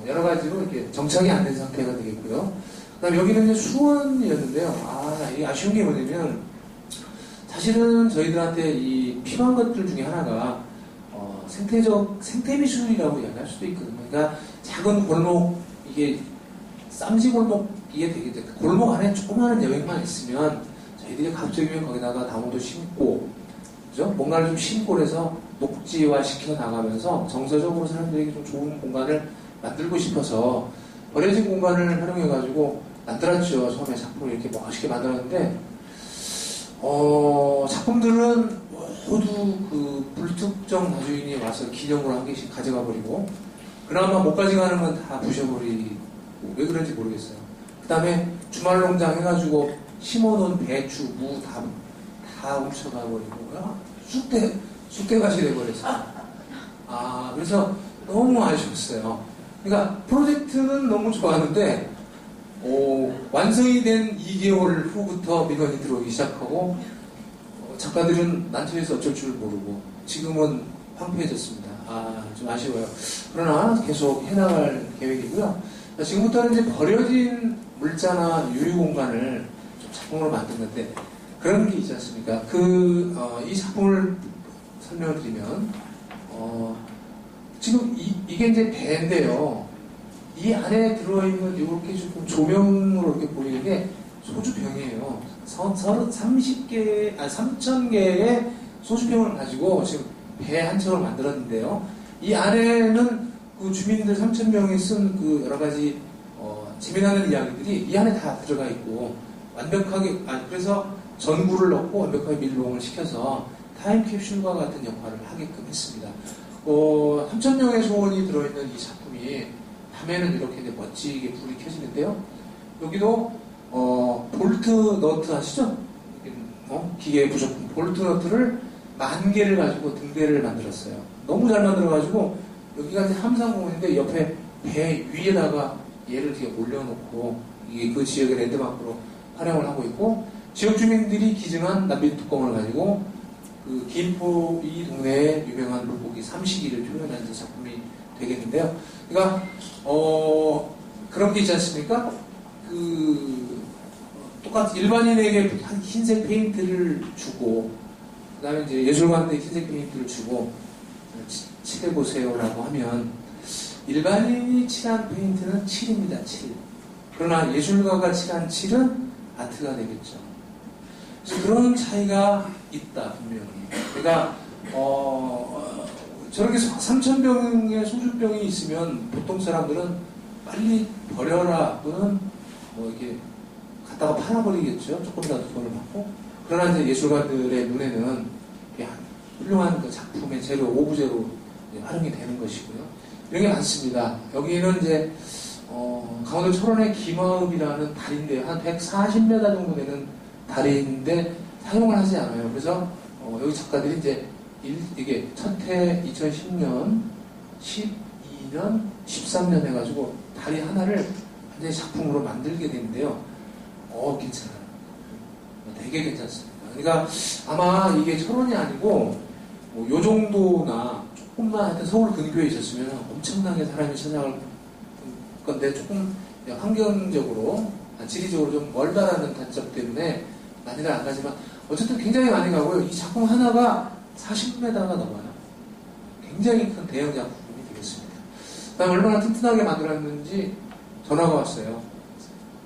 여러 가지로 이렇게 정착이 안 된 상태가 되겠고요. 그다음 여기는 이제 수원이었는데요. 이게 아쉬운 게 뭐냐면 사실은 저희들한테 이 필요한 것들 중에 하나가 생태미술이라고 이야기할 수도 있거든요. 그러니까 작은 골목 이게 쌈지 골목 이게 되게 골목 안에 조그마한 여행만 있으면 저희들이 갑자기면 거기다가 나무도 심고 그죠? 뭔가를 좀 심고 그래서 녹지화 시켜 나가면서 정서적으로 사람들에게 좀 좋은 공간을 만들고 싶어서 버려진 공간을 활용해가지고 만들었죠. 처음에 작품을 이렇게 멋있게 만들었는데 작품들은 모두 그 불특정 다주인이 와서 기념으로 한 개씩 가져가 버리고 그나마 못 가져가는 건 다 부셔버리고 왜 그런지 모르겠어요. 그 다음에 주말농장 해가지고 심어놓은 배추, 무 다 훔쳐가 버리고 쑥대밭이 돼버렸어요. 그래서 너무 아쉬웠어요. 그러니까 프로젝트는 너무 좋았는데 완성이 된 2개월 후부터 민원이 들어오기 시작하고 작가들은 난처해서 어쩔 줄 모르고 지금은 황폐해졌습니다. 좀 아쉬워요. 그러나 계속 해나갈 계획이고요. 지금부터는 이제 버려진 물자나 유휴 공간을 좀 작품으로 만드는데 그런 게 있지 않습니까? 이 작품을 설명을 드리면 지금 이게 이제 배인데요. 이 안에 들어있는 이렇게 조금 조명으로 이렇게 보이는 게 소주병이에요. 3,000개의 소주병을 가지고 지금 배 한 척을 만들었는데요. 이 안에는 그 주민들 3,000명이 쓴 그 여러 가지 재미나는 이야기들이 이 안에 다 들어가 있고 완벽하게 그래서 전구를 넣고 완벽하게 밀봉을 시켜서 타임캡슐과 같은 역할을 하게끔 했습니다. 3,000명의 소원이 들어있는 이 작품이 밤에는 이렇게 이제 멋지게 불이 켜지는데요. 여기도 볼트 너트 아시죠? 기계 부속품 볼트 너트를 10,000개를 가지고 등대를 만들었어요. 너무 잘 만들어가지고 여기가 이제 함상공원인데 옆에 배 위에다가 얘를 이렇게 올려놓고 이게 그 지역의 랜드마크로 활용을 하고 있고 지역 주민들이 기증한 남비 뚜껑을 가지고 그 김포 이 동네의 유명한 물고기 삼식이를 표현한 작품이 되겠는데요. 그러니까 그런 게 있지 않습니까? 똑같이 일반인에게 흰색 페인트를 주고 그 다음에 이제 예술가한테 흰색 페인트를 주고 칠해보세요라고 하면 일반인이 칠한 페인트는 칠입니다. 칠. 그러나 예술가가 칠한 칠은 아트가 되겠죠. 그래서 그런 차이가 있다 분명히. 그러니까 저렇게 3,000병의 소주병이 있으면 보통 사람들은 빨리 버려라 또는 뭐 이렇게 갖다가 팔아버리겠죠. 조금이라도 돈을 받고. 그러나 이제 예술가들의 눈에는 훌륭한 그 작품의 재료, 오브제로 활용이 되는 것이고요. 이런 게 많습니다. 여기는 이제 강원도 철원의 김화읍이라는 다리인데 한 140m 정도 되는 다리인데 사용을 하지 않아요. 그래서 여기 작가들이 이제 이게 첫해 2010년, 12년, 13년 해가지고 다리 하나를 완전히 작품으로 만들게 되는데요. 괜찮아요. 되게 괜찮습니다. 그러니까 아마 이게 1,000원이 아니고 요 정도나 조금만 하여튼 서울 근교에 있었으면 엄청나게 사람이 찾아갈 건데 조금 환경적으로, 지리적으로 좀 멀다라는 단점 때문에 많이는 안 가지만 어쨌든 굉장히 많이 가고요. 이 작품 하나가 40m가 넘어요. 굉장히 큰 대형 작품이 되겠습니다. 그다음 얼마나 튼튼하게 만들었는지 전화가 왔어요.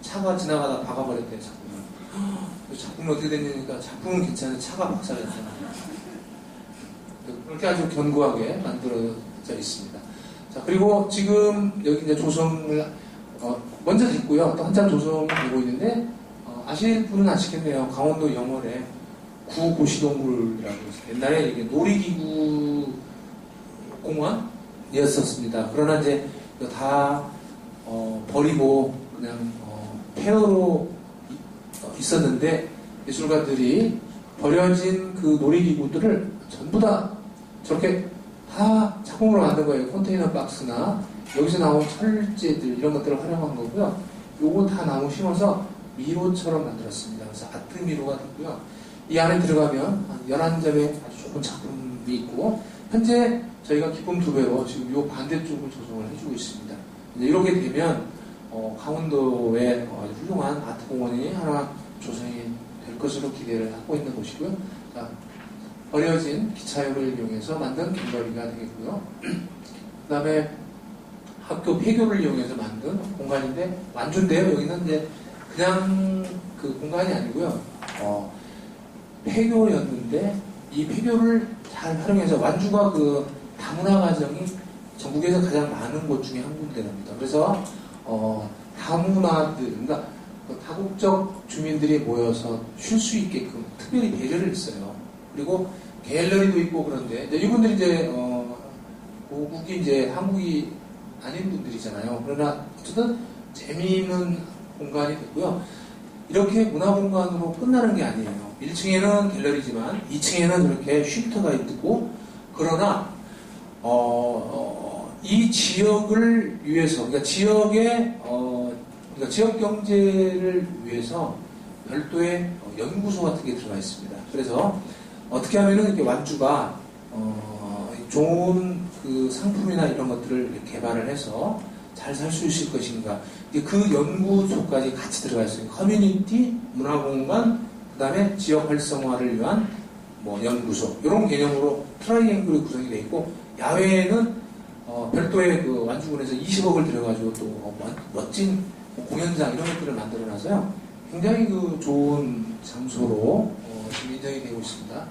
차가 지나가다 박아버렸대요, 작품을. 작품은 어떻게 됐냐니까 작품은 괜찮은데 차가 박살났잖아요. 그렇게 아주 견고하게 만들어져 있습니다. 자, 그리고 지금 여기 이제 조성을 먼저 됐고요. 또 한참 조성이 되고 있는데 아실 분은 아시겠네요. 강원도 영월에 구고시동굴이라고 해서 옛날에 이게 놀이기구 공원이었었습니다. 그러나 이제 다 버리고 그냥 폐허로 있었는데 예술가들이 버려진 그 놀이기구들을 전부 다 저렇게 다 작품으로 만든 거예요. 컨테이너 박스나 여기서 나온 철제들 이런 것들을 활용한 거고요. 요거 다 나무 심어서 미로처럼 만들었습니다. 그래서 아트 미로가 됐고요. 이 안에 들어가면 한 11점의 아주 좋은 작품이 있고 현재 저희가 기쁨 2배로 지금 요 반대쪽을 조성을 해주고 있습니다. 이제 이렇게 되면 강원도에 아주 훌륭한 아트 공원이 하나 조성이 될 것으로 기대를 하고 있는 곳이고요. 자, 버려진 기차역을 이용해서 만든 갤러리가 되겠고요. 그 다음에 학교 폐교를 이용해서 만든 공간인데 완주인데요. 여기는 이제 그냥 그 공간이 아니고요. 폐교였는데 이 폐교를 잘 활용해서 완주가 그 다문화 가정이 전국에서 가장 많은 곳 중에 한 군데랍니다. 그래서 다문화들, 그러니까 다국적 주민들이 모여서 쉴 수 있게끔 특별히 배려를 했어요. 그리고 갤러리도 있고 그런데 이분들이 이제 고국이 이제 한국이 아닌 분들이잖아요. 그러나 어쨌든 재미있는 공간이 됐고요. 이렇게 문화공간으로 끝나는 게 아니에요. 1층에는 갤러리지만 2층에는 저렇게 쉼터가 있고 그러나 이 지역을 위해서 그러니까 그러니까 지역 경제를 위해서 별도의 연구소 같은 게 들어가 있습니다. 그래서 어떻게 하면은 이렇게 완주가 좋은 그 상품이나 이런 것들을 개발을 해서 잘 살 수 있을 것인가. 그 연구소까지 같이 들어가 있어요. 커뮤니티, 문화공간, 그 다음에 지역 활성화를 위한 연구소. 이런 개념으로 트라이앵글이 구성이 되어 있고, 야외에는 별도의 그 완주군에서 20억을 들여가지고 또 멋진 공연장 이런 것들을 만들어 놔서요. 굉장히 그 좋은 장소로 지금 인정이 되고 있습니다.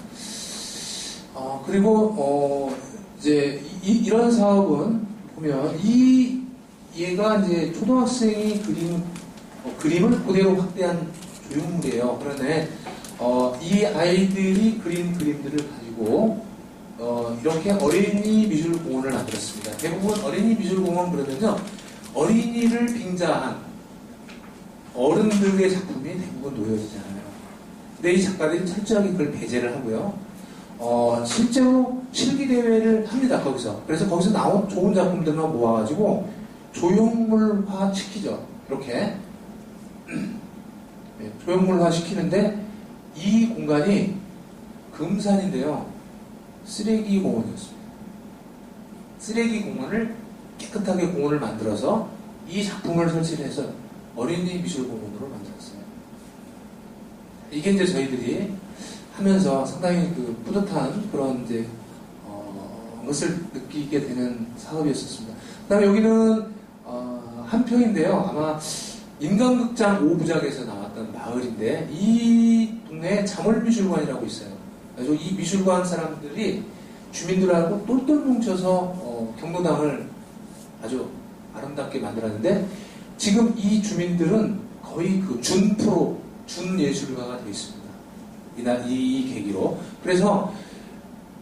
그리고 이제 이런 사업은 보면 얘가 이제 초등학생이 그린 그림을 그대로 확대한 조형물이에요. 그런데 이 아이들이 그린 그림들을 가지고 이렇게 어린이 미술공원을 만들었습니다. 대부분 어린이 미술공원 그러면요 어린이를 빙자한 어른들의 작품이 대부분 놓여지잖아요. 근데 이 작가들이 철저하게 그걸 배제를 하고요. 실제로 실기대회를 합니다, 거기서. 그래서 거기서 나온 좋은 작품들만 모아가지고 조형물화 시키죠. 이렇게. 네, 조형물화 시키는데 이 공간이 금산인데요. 쓰레기 공원이었습니다. 쓰레기 공원을 깨끗하게 공원을 만들어서 이 작품을 설치를 해서 어린이 미술공원으로 만들었어요. 이게 이제 저희들이 하면서 상당히 그 뿌듯한 그런 이제 것을 느끼게 되는 사업이었습니다. 그다음에 여기는 한 평인데요. 아마 인간극장 5부작에서 나왔던 마을인데 이 동네에 잠월미술관이라고 있어요. 그래서 이 미술관 사람들이 주민들하고 똘똘 뭉쳐서 경로당을 아주 아름답게 만들었는데 지금 이 주민들은 거의 그 준예술가가 되어 있습니다. 이 계기로. 그래서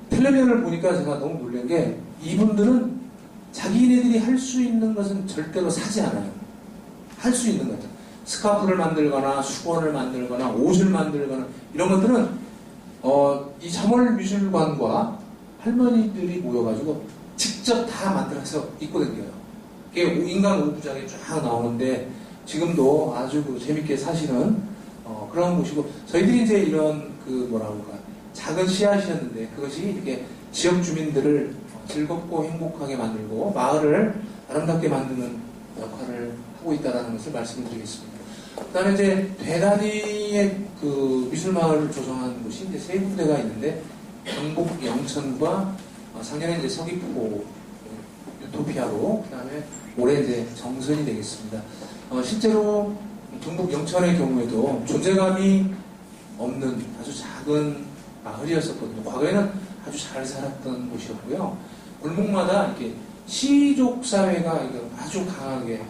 텔레비전을 보니까 제가 너무 놀란 게 이분들은 자기네들이 할 수 있는 것은 절대로 사지 않아요. 할 수 있는 것들. 스카프를 만들거나 수건을 만들거나 옷을 만들거나 이런 것들은 이 잠월미술관과 할머니들이 모여가지고 직접 다 만들어서 입고 다녀요. 그게 인간 오부작이 쫙 나오는데 지금도 아주 재밌게 사시는 그런 곳이고, 저희들이 이제 이런 뭐라 그럴까, 작은 씨앗이었는데 그것이 이렇게 지역 주민들을 즐겁고 행복하게 만들고 마을을 아름답게 만드는 역할을 하고 있다는 것을 말씀드리겠습니다. 그 다음에 이제 대다리에 미술마을을 조성한 곳이 이제 세 군데가 있는데, 경북 영천과 작년에 이제 서귀포 유토피아로, 그 다음에 올해 이제 정선이 되겠습니다. 실제로 경북 영천의 경우에도 존재감이 없는 아주 작은 마을이었었거든요. 과거에는 아주 잘 살았던 곳이었고요. 골목마다 이렇게 시족 사회가 아주 강하게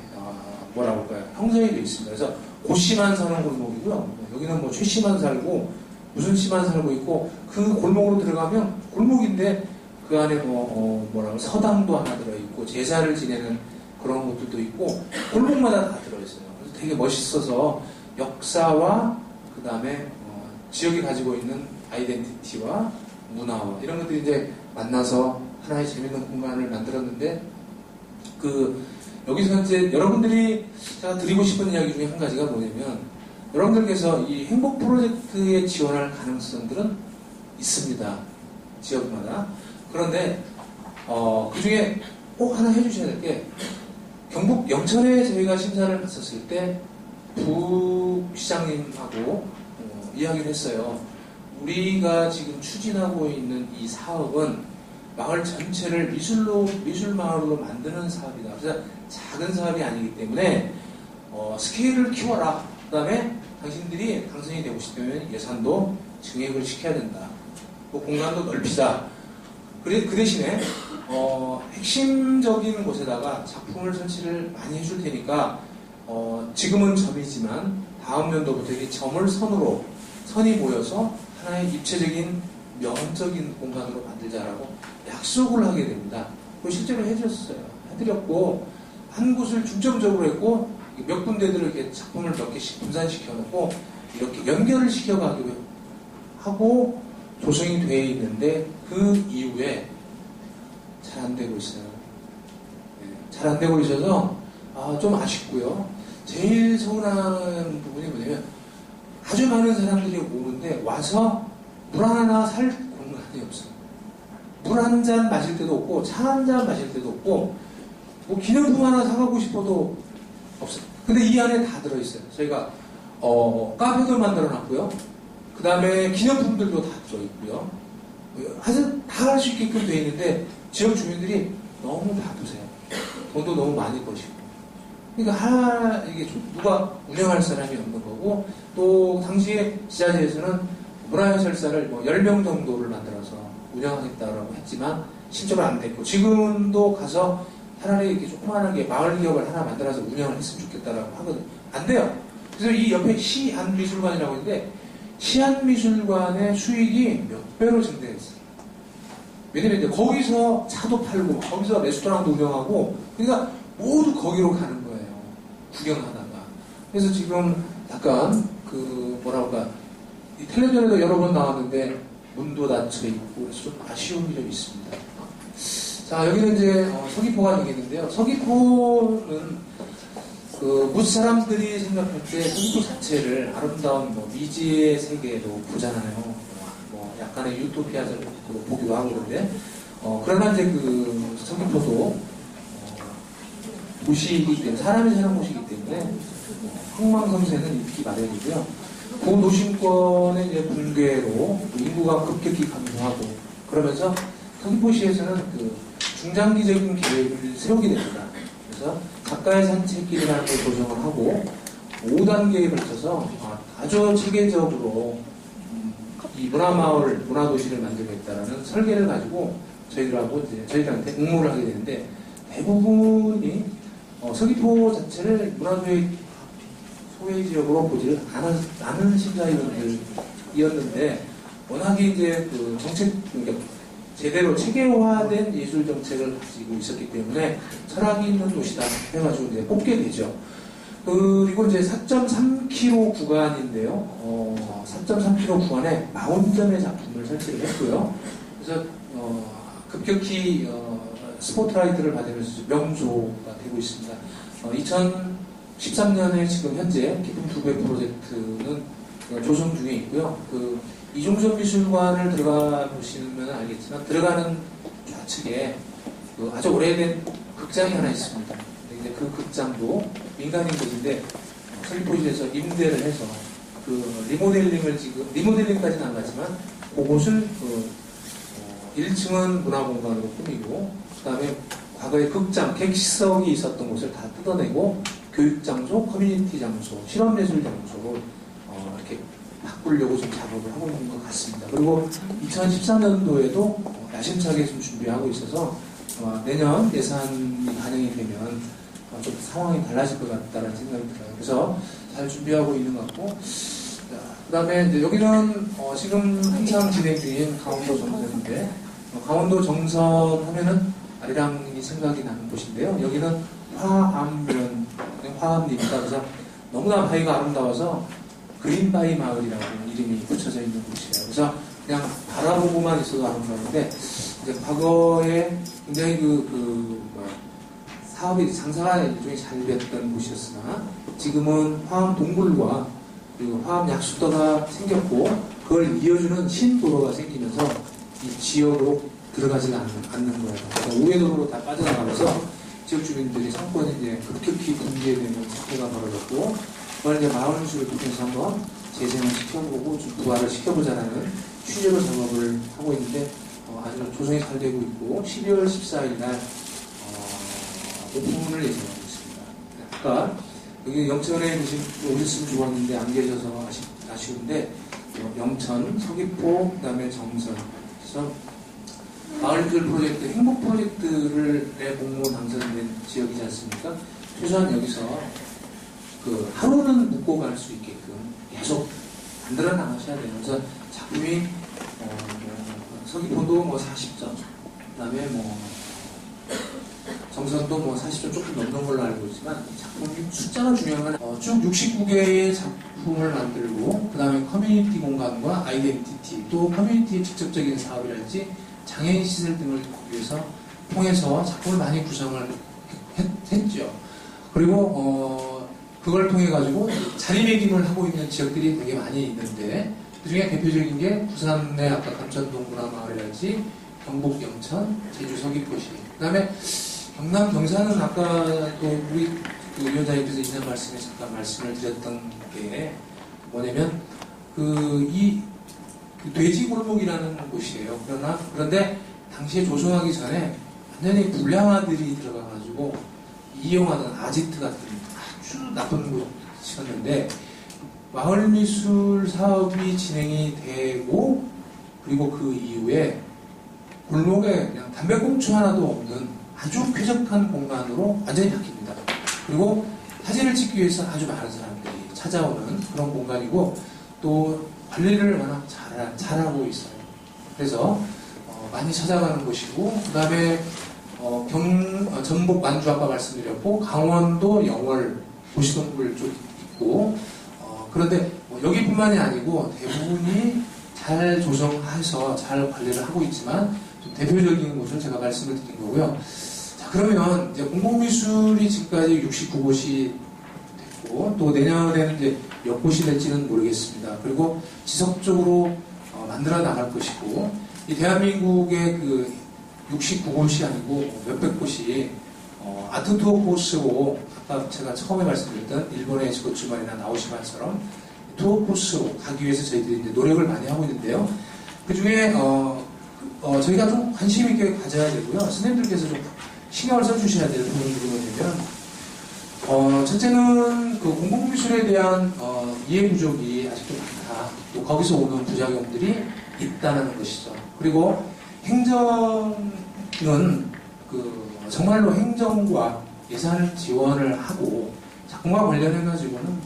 뭐라고 할까요? 형성이 되어 있습니다. 그래서 고씨만 사는 골목이고요. 여기는 뭐 최씨만 살고 무슨 씨만 살고 있고, 그 골목으로 들어가면 골목인데 그 안에 뭐라고 서당도 하나 들어있고 제사를 지내는 그런 것들도 있고 골목마다 다 들어있어요. 그래서 되게 멋있어서 역사와 그 다음에 지역이 가지고 있는 아이덴티티와 문화와 이런 것들이 이제 만나서 하나의 재밌는 공간을 만들었는데, 여기서 이제 여러분들이 제가 드리고 싶은 이야기 중에 한 가지가 뭐냐면, 여러분들께서 이 행복 프로젝트에 지원할 가능성들은 있습니다. 지역마다. 그런데 그 중에 꼭 하나 해주셔야 될 게, 경북 영천에 저희가 심사를 갔었을 때 부시장님하고 이야기를 했어요. 우리가 지금 추진하고 있는 이 사업은 마을 전체를 미술 마을로 만드는 사업이다. 그래서 작은 사업이 아니기 때문에 스케일을 키워라. 그 다음에 당신들이 당선이 되고 싶다면 예산도 증액을 시켜야 된다. 그 공간도 넓히자. 그 대신에 핵심적인 곳에다가 작품을 설치를 많이 해줄 테니까 지금은 점이지만 다음 연도부터 이 점을 선이 모여서 하나의 입체적인 면적인 공간으로 만들자라고 약속을 하게 됩니다. 그걸 실제로 해줬어요. 해드렸고, 한 곳을 중점적으로 했고, 몇 군데들을 이렇게 작품을 몇 개씩 분산시켜 놓고 이렇게 연결을 시켜가기로 하고 조성이 되어 있는데, 그 이후에 잘 안 되고 있어요. 잘 안 되고 있어서 좀 아쉽고요. 제일 서운한 부분이 뭐냐면, 아주 많은 사람들이 오는데 와서 물 하나 살 공간이 없어요. 물 한 잔 마실 때도 없고, 차 한 잔 마실 때도 없고, 뭐 기념품 하나 사가고 싶어도 없어요. 근데 이 안에 다 들어있어요. 저희가 카페도 만들어놨고요. 그 다음에 기념품들도 다 들어있고요. 하여튼 다 할 수 있게끔 되어 있는데, 지역 주민들이 너무 바쁘세요. 돈도 너무 많이 버시고. 그러니까 이게 누가 운영할 사람이 없는 거고, 또 당시에 지자체에서는 문화해설사를 10명 정도를 만들어서 운영하겠다고 했지만 실제로 안 됐고, 지금도 가서 차라리 이렇게 조그마하게 마을 기업을 하나 만들어서 운영을 했으면 좋겠다라고 하거든요. 안 돼요. 그래서 이 옆에 시안미술관이라고 있는데, 시안미술관의 수익이 몇 배로 증대했어요. 왜냐면 이제 거기서 차도 팔고 거기서 레스토랑도 운영하고, 그러니까 모두 거기로 가는 거예요. 구경하다가. 그래서 지금 약간 뭐랄까, 이 텔레비전에도 여러 번 나왔는데 문도 닫혀 있고 그래서 좀 아쉬움이 좀 있습니다. 자, 여기는 이제 서귀포가 되겠는데요. 서귀포는 무슨 사람들이 생각할 때 서귀포 자체를 아름다운 미지의 세계로 보잖아요. 약간의 유토피아적으로 보기도 하고 그런데, 그러나 이제 서귀포도 도시이기 때문에, 사람이 사는 곳이기 때문에 흥망성쇠는 있기 마련이고요. 고도심권의 이제 붕괴로 인구가 급격히 감소하고 그러면서 서귀포시에서는 중장기적인 계획을 세우게 됩니다. 그래서 작가의 산책길이라는 걸 조성을 하고 5단계에 걸쳐서 아주 체계적으로 이 문화마을, 문화도시를 만들겠다라는 설계를 가지고 저희들한테 응모를 하게 되는데, 대부분이 서귀포 자체를 문화도의 소외 지역으로 보지 않은 심사위원들이었는데, 워낙에 이제 그러니까 제대로 체계화된 예술 정책을 가지고 있었기 때문에 철학이 있는 도시다 해가지고 이제 뽑게 되죠. 그리고 이제 4.3km 구간인데요. 4.3km 구간에 40점의 작품을 설치를 했고요. 그래서 급격히 스포트라이트를 받으면서 명소가 되고 있습니다. 2013년에 지금 현재 기쁨 2배 프로젝트는 조성 중에 있고요. 그 이종섭 미술관을 들어가 보시면 알겠지만 들어가는 좌측에 그 아주 오래된 극장이 하나 있습니다. 이제 그 극장도 민간인 곳인데 서귀포시에서 임대를 해서 그 리모델링을 지금 리모델링까지는 안 가지만 그곳을 1층은 문화공간으로 꾸미고 그다음에 과거에 극장, 객석이 있었던 곳을 다 뜯어내고 교육장소, 커뮤니티 장소, 실험예술 장소로 이렇게 바꾸려고 좀 작업을 하고 있는 것 같습니다. 그리고 2013년도에도 야심차게 좀 준비하고 있어서 내년 예산이 반영이 되면 좀 상황이 달라질 것 같다는 생각이 들어요. 그래서 잘 준비하고 있는 것 같고, 그 다음에 이제 여기는 지금 한창 진행 중인 강원도 정선인데, 강원도 정선 하면은 아리랑이 생각이 나는 곳인데요. 여기는 화암면, 화암리입니다. 그래서 너무나 바위가 아름다워서 그린바위 마을이라고 이름이 붙여져 있는 곳이에요. 그래서 그냥 바라보고만 있어도 아름다운데, 이제 과거에 굉장히 사업이 장사가 일종의 잘 됐던 곳이었으나 지금은 화암 동굴과 그리고 화암 약수터가 생겼고 그걸 이어주는 신도로가 생기면서 이 지역으로 들어가지 않는 거예요. 그러니까 우회도로로 다 빠져나가면서 지역 주민들이 상권이 이제 급격히 붕괴되는 사태가 벌어졌고 그걸 이제 마을미술을 통해서 한번 재생을 시켜보고 좀 부활을 시켜보자라는 취지로 작업을 하고 있는데 아주 조성이 잘 되고 있고 12월 14일 날 오픈을 예정하고 있습니다. 아까 여기 영천에 오셨으면 좋았는데 안 계셔서 아쉬운데 영천, 서귀포, 그 다음에 정선 그래서 마을미술 프로젝트, 행복 프로젝트를 공모로 당선된 지역이지 않습니까? 최소한 여기서 그 하루는 묵고 갈 수 있게끔 계속 만들어 나가셔야 돼요. 그래서 작품이 서귀포도 40점, 그 다음에 정선도 40점 조금 넘는 걸로 알고 있지만 작품이 숫자가 중요한 건 쭉 69개의 작품을 만들고 그 다음에 커뮤니티 공간과 아이덴티티 또 커뮤니티의 직접적인 사업이랄지 장애인 시설 등을 위해서 통해서 작품을 많이 구성을 했죠. 그리고 그걸 통해 가지고 자리매김을 하고 있는 지역들이 되게 많이 있는데 그 중에 대표적인 게 부산의 아까 감천동 문화마을이랄지 경북 영천, 제주 서귀포시 그 다음에 경남 경산은 아까 또 우리 그 위원장님께서 이전 말씀에 잠깐 말씀을 드렸던 게 뭐냐면 이 돼지골목이라는 곳이에요. 그런데 당시에 조성하기 전에 완전히 불량아들이 들어가가지고 이용하던 아지트 같은 아주 나쁜 곳이었는데 마을미술 사업이 진행이 되고 그리고 그 이후에 골목에 그냥 담배꽁초 하나도 없는 아주 쾌적한 공간으로 완전히 바뀝니다. 그리고 사진을 찍기 위해서 아주 많은 사람들이 찾아오는 그런 공간이고 또 관리를 워낙 잘하고 있어요. 그래서 많이 찾아가는 곳이고 그 다음에 전북 만주 아까 말씀드렸고 강원도 영월 도시동굴 쪽 있고 그런데 여기뿐만이 아니고 대부분이 잘 조성해서 잘 관리를 하고 있지만 좀 대표적인 곳을 제가 말씀을 드린 거고요. 자, 그러면 이제 공공미술이 지금까지 69곳이 됐고 또 내년에는 이제 몇 곳이 될지는 모르겠습니다. 그리고 지속적으로 만들어 나갈 것이고 이 대한민국의 그 69곳이 아니고 몇백 곳이 아트 투어 코스로 아까 제가 처음에 말씀드렸던 일본의 에스코츠만이나 나오시마처럼 투어 코스로 가기 위해서 저희들이 이제 노력을 많이 하고 있는데요. 그 중에 저희가 좀 관심 있게 가져야 되고요. 선생님들께서 좀 신경을 써주셔야 될 부분들이 뭐냐면 첫째는 그 공공미술에 대한 이해 부족이 아직도 많다. 또 거기서 오는 부작용들이 있다는 것이죠. 그리고 행정은 정말로 행정과 예산 지원을 하고 작품과 관련해가지고는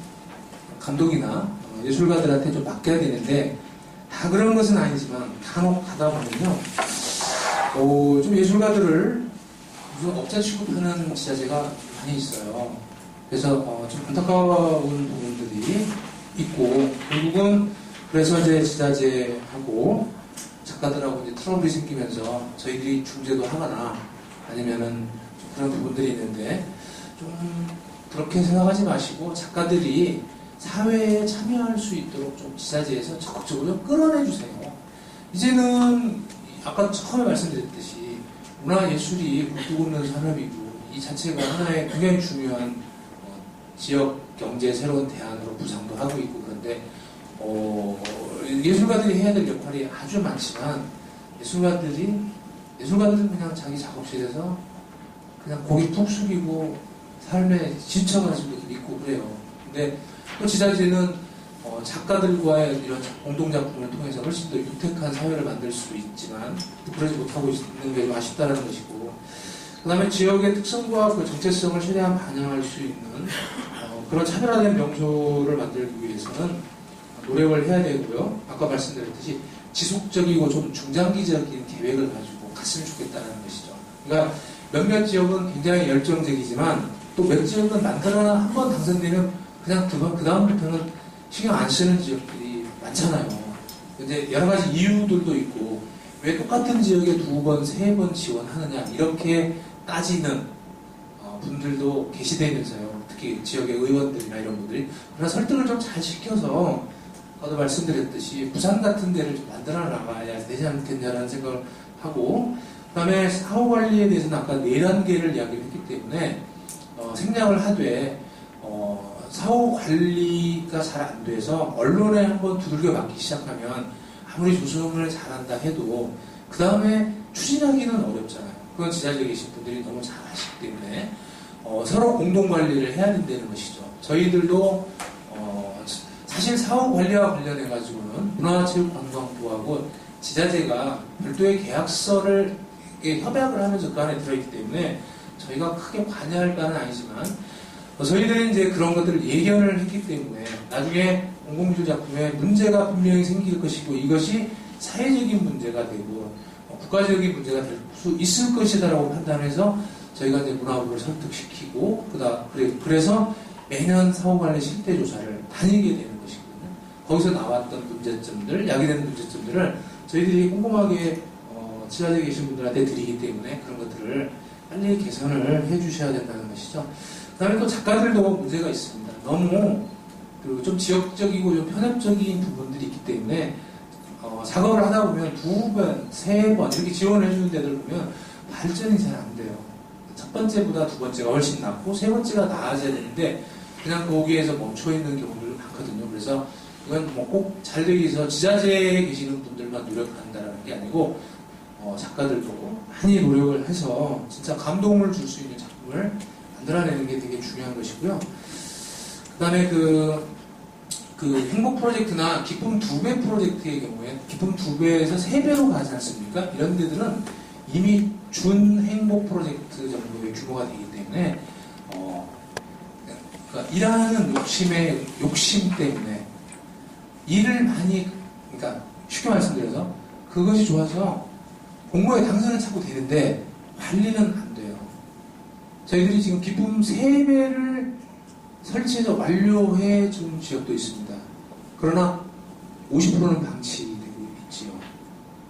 감독이나 예술가들한테 좀 맡겨야 되는데 다 그런 것은 아니지만 간혹 가다 보면요 좀 예술가들을 무슨 업자 취급하는 지자체가 많이 있어요. 그래서 좀 안타까운 부분들이 있고 결국은 그래서 이제 지자체하고 작가들하고 이제 트러블이 생기면서 저희들이 중재도 하거나 아니면은 그런 부분들이 있는데 좀 그렇게 생각하지 마시고 작가들이 사회에 참여할 수 있도록 좀 지자체에서 적극적으로 좀 끌어내주세요. 이제는 아까 처음에 말씀드렸듯이 문화예술이 굴뚝없는 산업이고 이 자체가 하나의 굉장히 중요한 지역 경제 새로운 대안으로 부상도 하고 있고 그런데 예술가들이 해야 될 역할이 아주 많지만 예술가들은 그냥 자기 작업실에서 그냥 고개 푹 숙이고 삶에 지쳐가지고 있고 그래요. 근데 또 지자체는 작가들과의 이런 공동작품을 통해서 훨씬 더 유택한 사회를 만들 수도 있지만 또 그러지 못하고 있는 게 좀 아쉽다는 것이고 그 다음에 지역의 특성과 그 정체성을 최대한 반영할 수 있는 그런 차별화된 명소를 만들기 위해서는 노력을 해야 되고요. 아까 말씀드렸듯이 지속적이고 좀 중장기적인 계획을 가지고 갔으면 좋겠다는 것이죠. 그러니까 몇몇 지역은 굉장히 열정적이지만 또 몇 지역은 만들어나 한 번 당선되면 그냥 그 다음부터는 신경 안 쓰는 지역들이 많잖아요. 근데 여러 가지 이유들도 있고 왜 똑같은 지역에 2번, 3번 지원하느냐 이렇게 따지는 분들도 계시다면서요. 특히 지역의 의원들이나 이런 분들이. 그러나 설득을 좀 잘 시켜서 아까도 말씀드렸듯이 부산 같은 데를 좀 만들어 나가야 되지 않겠냐라는 생각을 하고 그 다음에 사후관리에 대해서는 아까 4단계를 이야기를 했기 때문에 생략을 하되 사후관리가 잘 안 돼서 언론에 한번 두들겨 맞기 시작하면 아무리 조성을 잘한다 해도 그 다음에 추진하기는 어렵잖아요. 그건 지자체에 계신 분들이 너무 잘 아시기 때문에 서로 공동관리를 해야 된다는 것이죠. 저희들도 사실 사후관리와 관련해가지고는 문화체육관광부하고 지자체가 별도의 계약서를 협약을 하면서 그 안에 들어있기 때문에 저희가 크게 관여할 바는 아니지만 저희들은 이제 그런 것들을 예견을 했기 때문에 나중에 공공미술 작품에 문제가 분명히 생길 것이고 이것이 사회적인 문제가 되고 국가적인 문제가 될 수 있을 것이다라고 판단해서 저희가 이제 문화부를 설득시키고 그래서 매년 사후관리 실태조사를 다니게 되는 것이거든요. 거기서 나왔던 문제점들, 야기되는 문제점들을 저희들이 꼼꼼하게 지자체에 계신 분들한테 드리기 때문에 그런 것들을 빨리 개선을 해주셔야 된다는 것이죠. 그 다음에 또 작가들도 문제가 있습니다. 너무 좀 지역적이고 좀 편협적인 부분들이 있기 때문에 작업을 하다 보면 2번, 3번 이렇게 지원을 해주는 데들 보면 발전이 잘 안 돼요. 첫 번째보다 2번째가 훨씬 낫고 3번째가 나아져야 되는데 그냥 거기에서 멈춰있는 경우들이 많거든요. 그래서 이건 뭐 꼭 잘 되기 위해서 지자체에 계시는 분들만 노력한다는 게 아니고 작가들도 많이 노력을 해서 진짜 감동을 줄 수 있는 작품을 만들어내는 게 되게 중요한 것이고요. 그 다음에 그 행복 프로젝트나 기쁨 2배 프로젝트의 경우에 기쁨 2배에서 3배로 가지 않습니까? 이런 데들은 이미 준 행복 프로젝트 정도의 규모가 되기 때문에 그러니까 일하는 욕심 때문에 일을 많이 그러니까 쉽게 말씀드려서 그것이 좋아서 공모에 당선은 자꾸 되는데 관리는 안 돼요. 저희들이 지금 기쁨 3배를 설치해서 완료해 준 지역도 있습니다. 그러나 50%는 방치되고 있지요.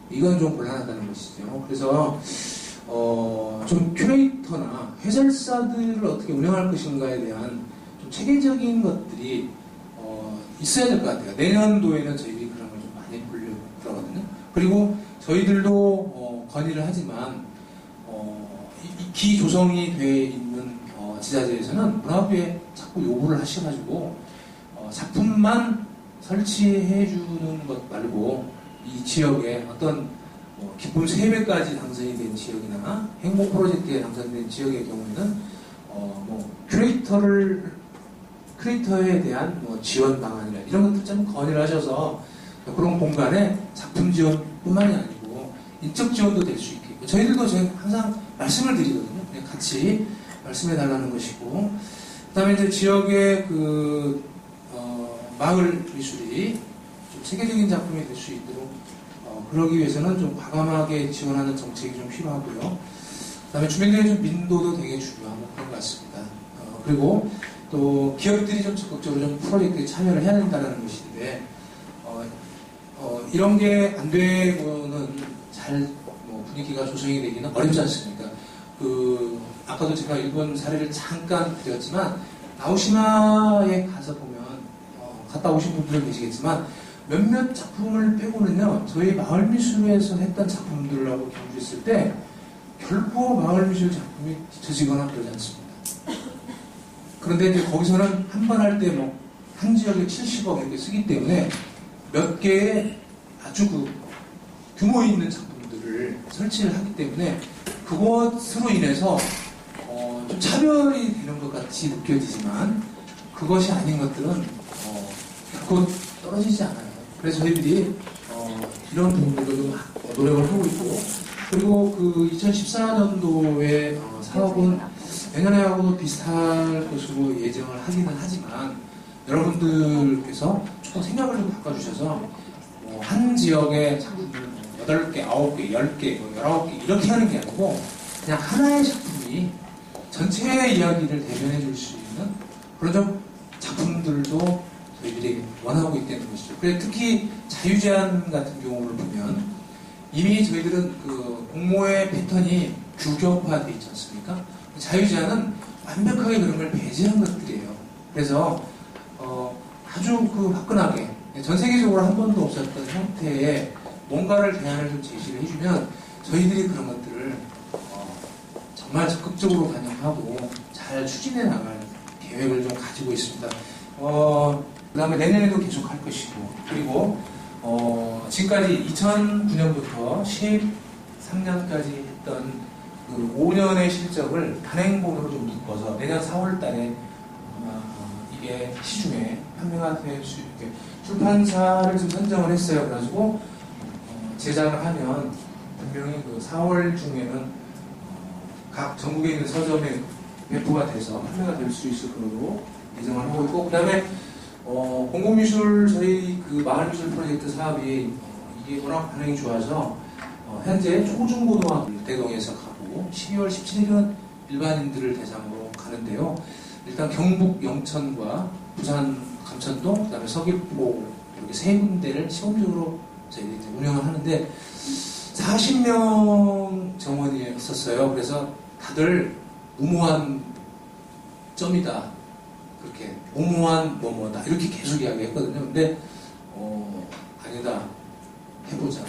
이건 좀 곤란하다는 것이죠. 그래서 좀 큐레이터나 해설사들을 어떻게 운영할 것인가에 대한 좀 체계적인 것들이 있어야 될 것 같아요. 내년도에는 저희들이 그런 걸 좀 많이 보려고 그러거든요. 그리고 저희들도 건의를 하지만 기조성이 되어 있는 지자체에서는 문화부에 자꾸 요구를 하셔가지고 작품만 설치해주는 것 말고 이 지역에 어떤 기쁨 3배까지 당선이 된 지역이나 행복 프로젝트에 당선된 지역의 경우에는 큐레이터에 대한 지원 방안이나 이런 것들 좀 건의를 하셔서 그런 공간에 작품 지원뿐만이 아니고 인적 지원도 될 수 있겠고 저희들도 항상 말씀을 드리거든요. 그냥 같이 말씀해 달라는 것이고 그 다음에 이제 지역의 마을 미술이 좀 세계적인 작품이 될 수 있도록 그러기 위해서는 좀 과감하게 지원하는 정책이 좀 필요하고요. 그 다음에 주민들의 좀 민도도 되게 중요하고 그런 것 같습니다. 그리고 또 기업들이 좀 적극적으로 좀 프로젝트에 참여를 해야 된다는 것인데 이런 게 안 되고는 잘 분위기가 조성이 되기는 어렵지 않습니까? 아까도 제가 일본 사례를 잠깐 드렸지만, 나오시마에 가서 보면, 갔다 오신 분들은 계시겠지만, 몇몇 작품을 빼고는요, 저희 마을미술에서 했던 작품들하고 경주했을 때, 결코 마을미술 작품이 뒤처지거나 그러지 않습니다. 그런데 이제 거기서는 한 번 할 때 한 지역에 70억 이렇게 쓰기 때문에 몇 개의 아주 규모 있는 작품들을 설치를 하기 때문에 그것으로 인해서 좀 차별이 되는 것 같이 느껴지지만 그것이 아닌 것들은 결코 떨어지지 않아요. 그래서 저희들이 이런 부분들도 좀 노력을 하고 있고, 그리고 2014년도에 사업은 내년에하고도 비슷할 것으로 예정을 하기는 하지만, 여러분들께서 조금 생각을 좀 바꿔주셔서 한 지역의 작품을 8개, 9개, 10개, 19개 이렇게 하는 게 아니고 그냥 하나의 작품이 전체의 이야기를 대변해 줄 수 있는 그런 좀 작품들도 저희들이 원하고 있다는 것이죠. 그래서 특히 자유제한 같은 경우를 보면 이미 저희들은 공모의 패턴이 규격화되어 있지 않습니까? 자유제한은 완벽하게 그런 걸 배제한 것들이에요. 그래서 아주 화끈하게 전 세계적으로 한 번도 없었던 형태의 뭔가를 대안을 좀 제시를 해주면 저희들이 그런 것들을 정말 적극적으로 반영하고 잘 추진해 나갈 계획을 좀 가지고 있습니다. 그 다음에 내년에도 계속 할 것이고, 그리고 지금까지 2009년부터 13년까지 했던 5년의 실적을 단행본으로 좀 묶어서 내년 4월 달에 이게 시중에 판매가 될 수 있게 출판사를 좀 선정을 했어요. 그래가지고 제작을 하면 분명히 4월 중에는 각 전국에 있는 서점에 배포가 돼서 판매가 될 수 있을 거로 예정을 하고 있고, 그 다음에 공공미술 저희 마을미술 프로젝트 사업이 이게 워낙 반응이 좋아서 현재 초중고등학교 대동에서 가고 12월 17일은 일반인들을 대상으로 가는데요. 일단 경북 영천과 부산 감천동, 그 다음에 서귀포 이렇게 세 군데를 시범적으로 저희들이 운영을 하는데 40명 정원이었었어요. 그래서 다들 무모한 점이다, 그렇게 무모한 뭐뭐다 이렇게 계속 이야기했거든요. 근데 아니다, 해보자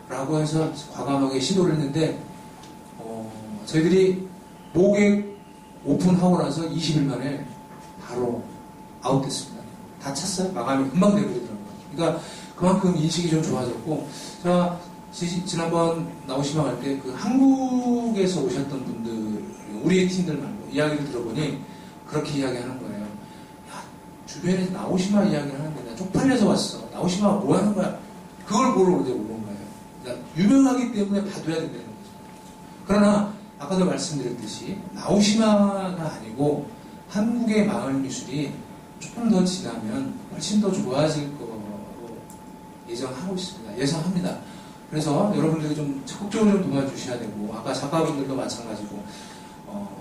라고 해서 과감하게 시도를 했는데 저희들이 모객 오픈하고 나서 20일 만에 바로 아웃됐습니다. 다 찼어요. 마감이 금방 되버리더라고요. 그러니까 그만큼 인식이 좀 좋아졌고, 제가 지난번 나오시면 할 때 한국에서 오셨던 분들, 우리의 팀들 말고 이야기를 들어보니 그렇게 이야기하는 거예요. 야, 주변에 나오시마 이야기를 하는데 나 쪽팔려서 왔어. 나오시마 뭐 하는 거야? 그걸 보러 이제 오는 거예요. 그러니까 유명하기 때문에 봐둬야 된다는 거죠. 그러나 아까도 말씀드렸듯이 나오시마가 아니고 한국의 마을 미술이 조금 더 지나면 훨씬 더 좋아질 거로 예상하고 있습니다. 예상합니다. 그래서 여러분들이 좀 적극적으로 좀 도와주셔야 되고, 아까 작가분들도 마찬가지고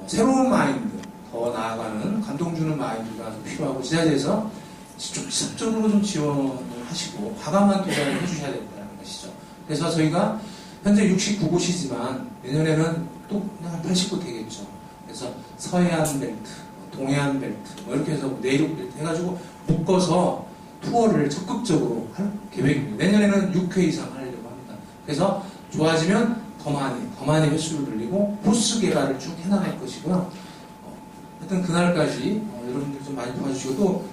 새로운 마인드, 더 나아가는 감동 주는 마인드가 좀 필요하고, 지자체에서 좀 지속적으로 좀 지원을 하시고 과감한 도전을 해주셔야 된다는 것이죠. 그래서 저희가 현재 69곳이지만 내년에는 또 한 80곳 되겠죠. 그래서 서해안 벨트, 동해안 벨트 이렇게 해서 내륙 벨트 해가지고 묶어서 투어를 적극적으로 할 계획입니다. 내년에는 6회 이상 하려고 합니다. 그래서 좋아지면 더 많이 횟수를 늘리고 코스 개발을 쭉 해나갈 것이고요. 하여튼 그날까지 여러분들 좀 많이 도와주시고,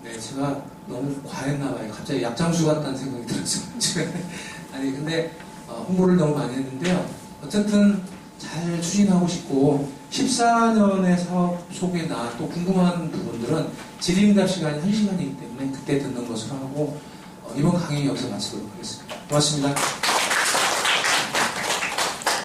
네, 제가 너무 과했나봐요. 갑자기 약장수 같다는 생각이 들었어요. 아니, 근데 홍보를 너무 많이 했는데요. 어쨌든 잘 추진하고 싶고, 14년의 사업 소개나 또 궁금한 부분들은 질의응답 시간이 1시간이기 때문에 그때 듣는 것으로 하고, 이번 강의 여기서 마치도록 하겠습니다. 고맙습니다.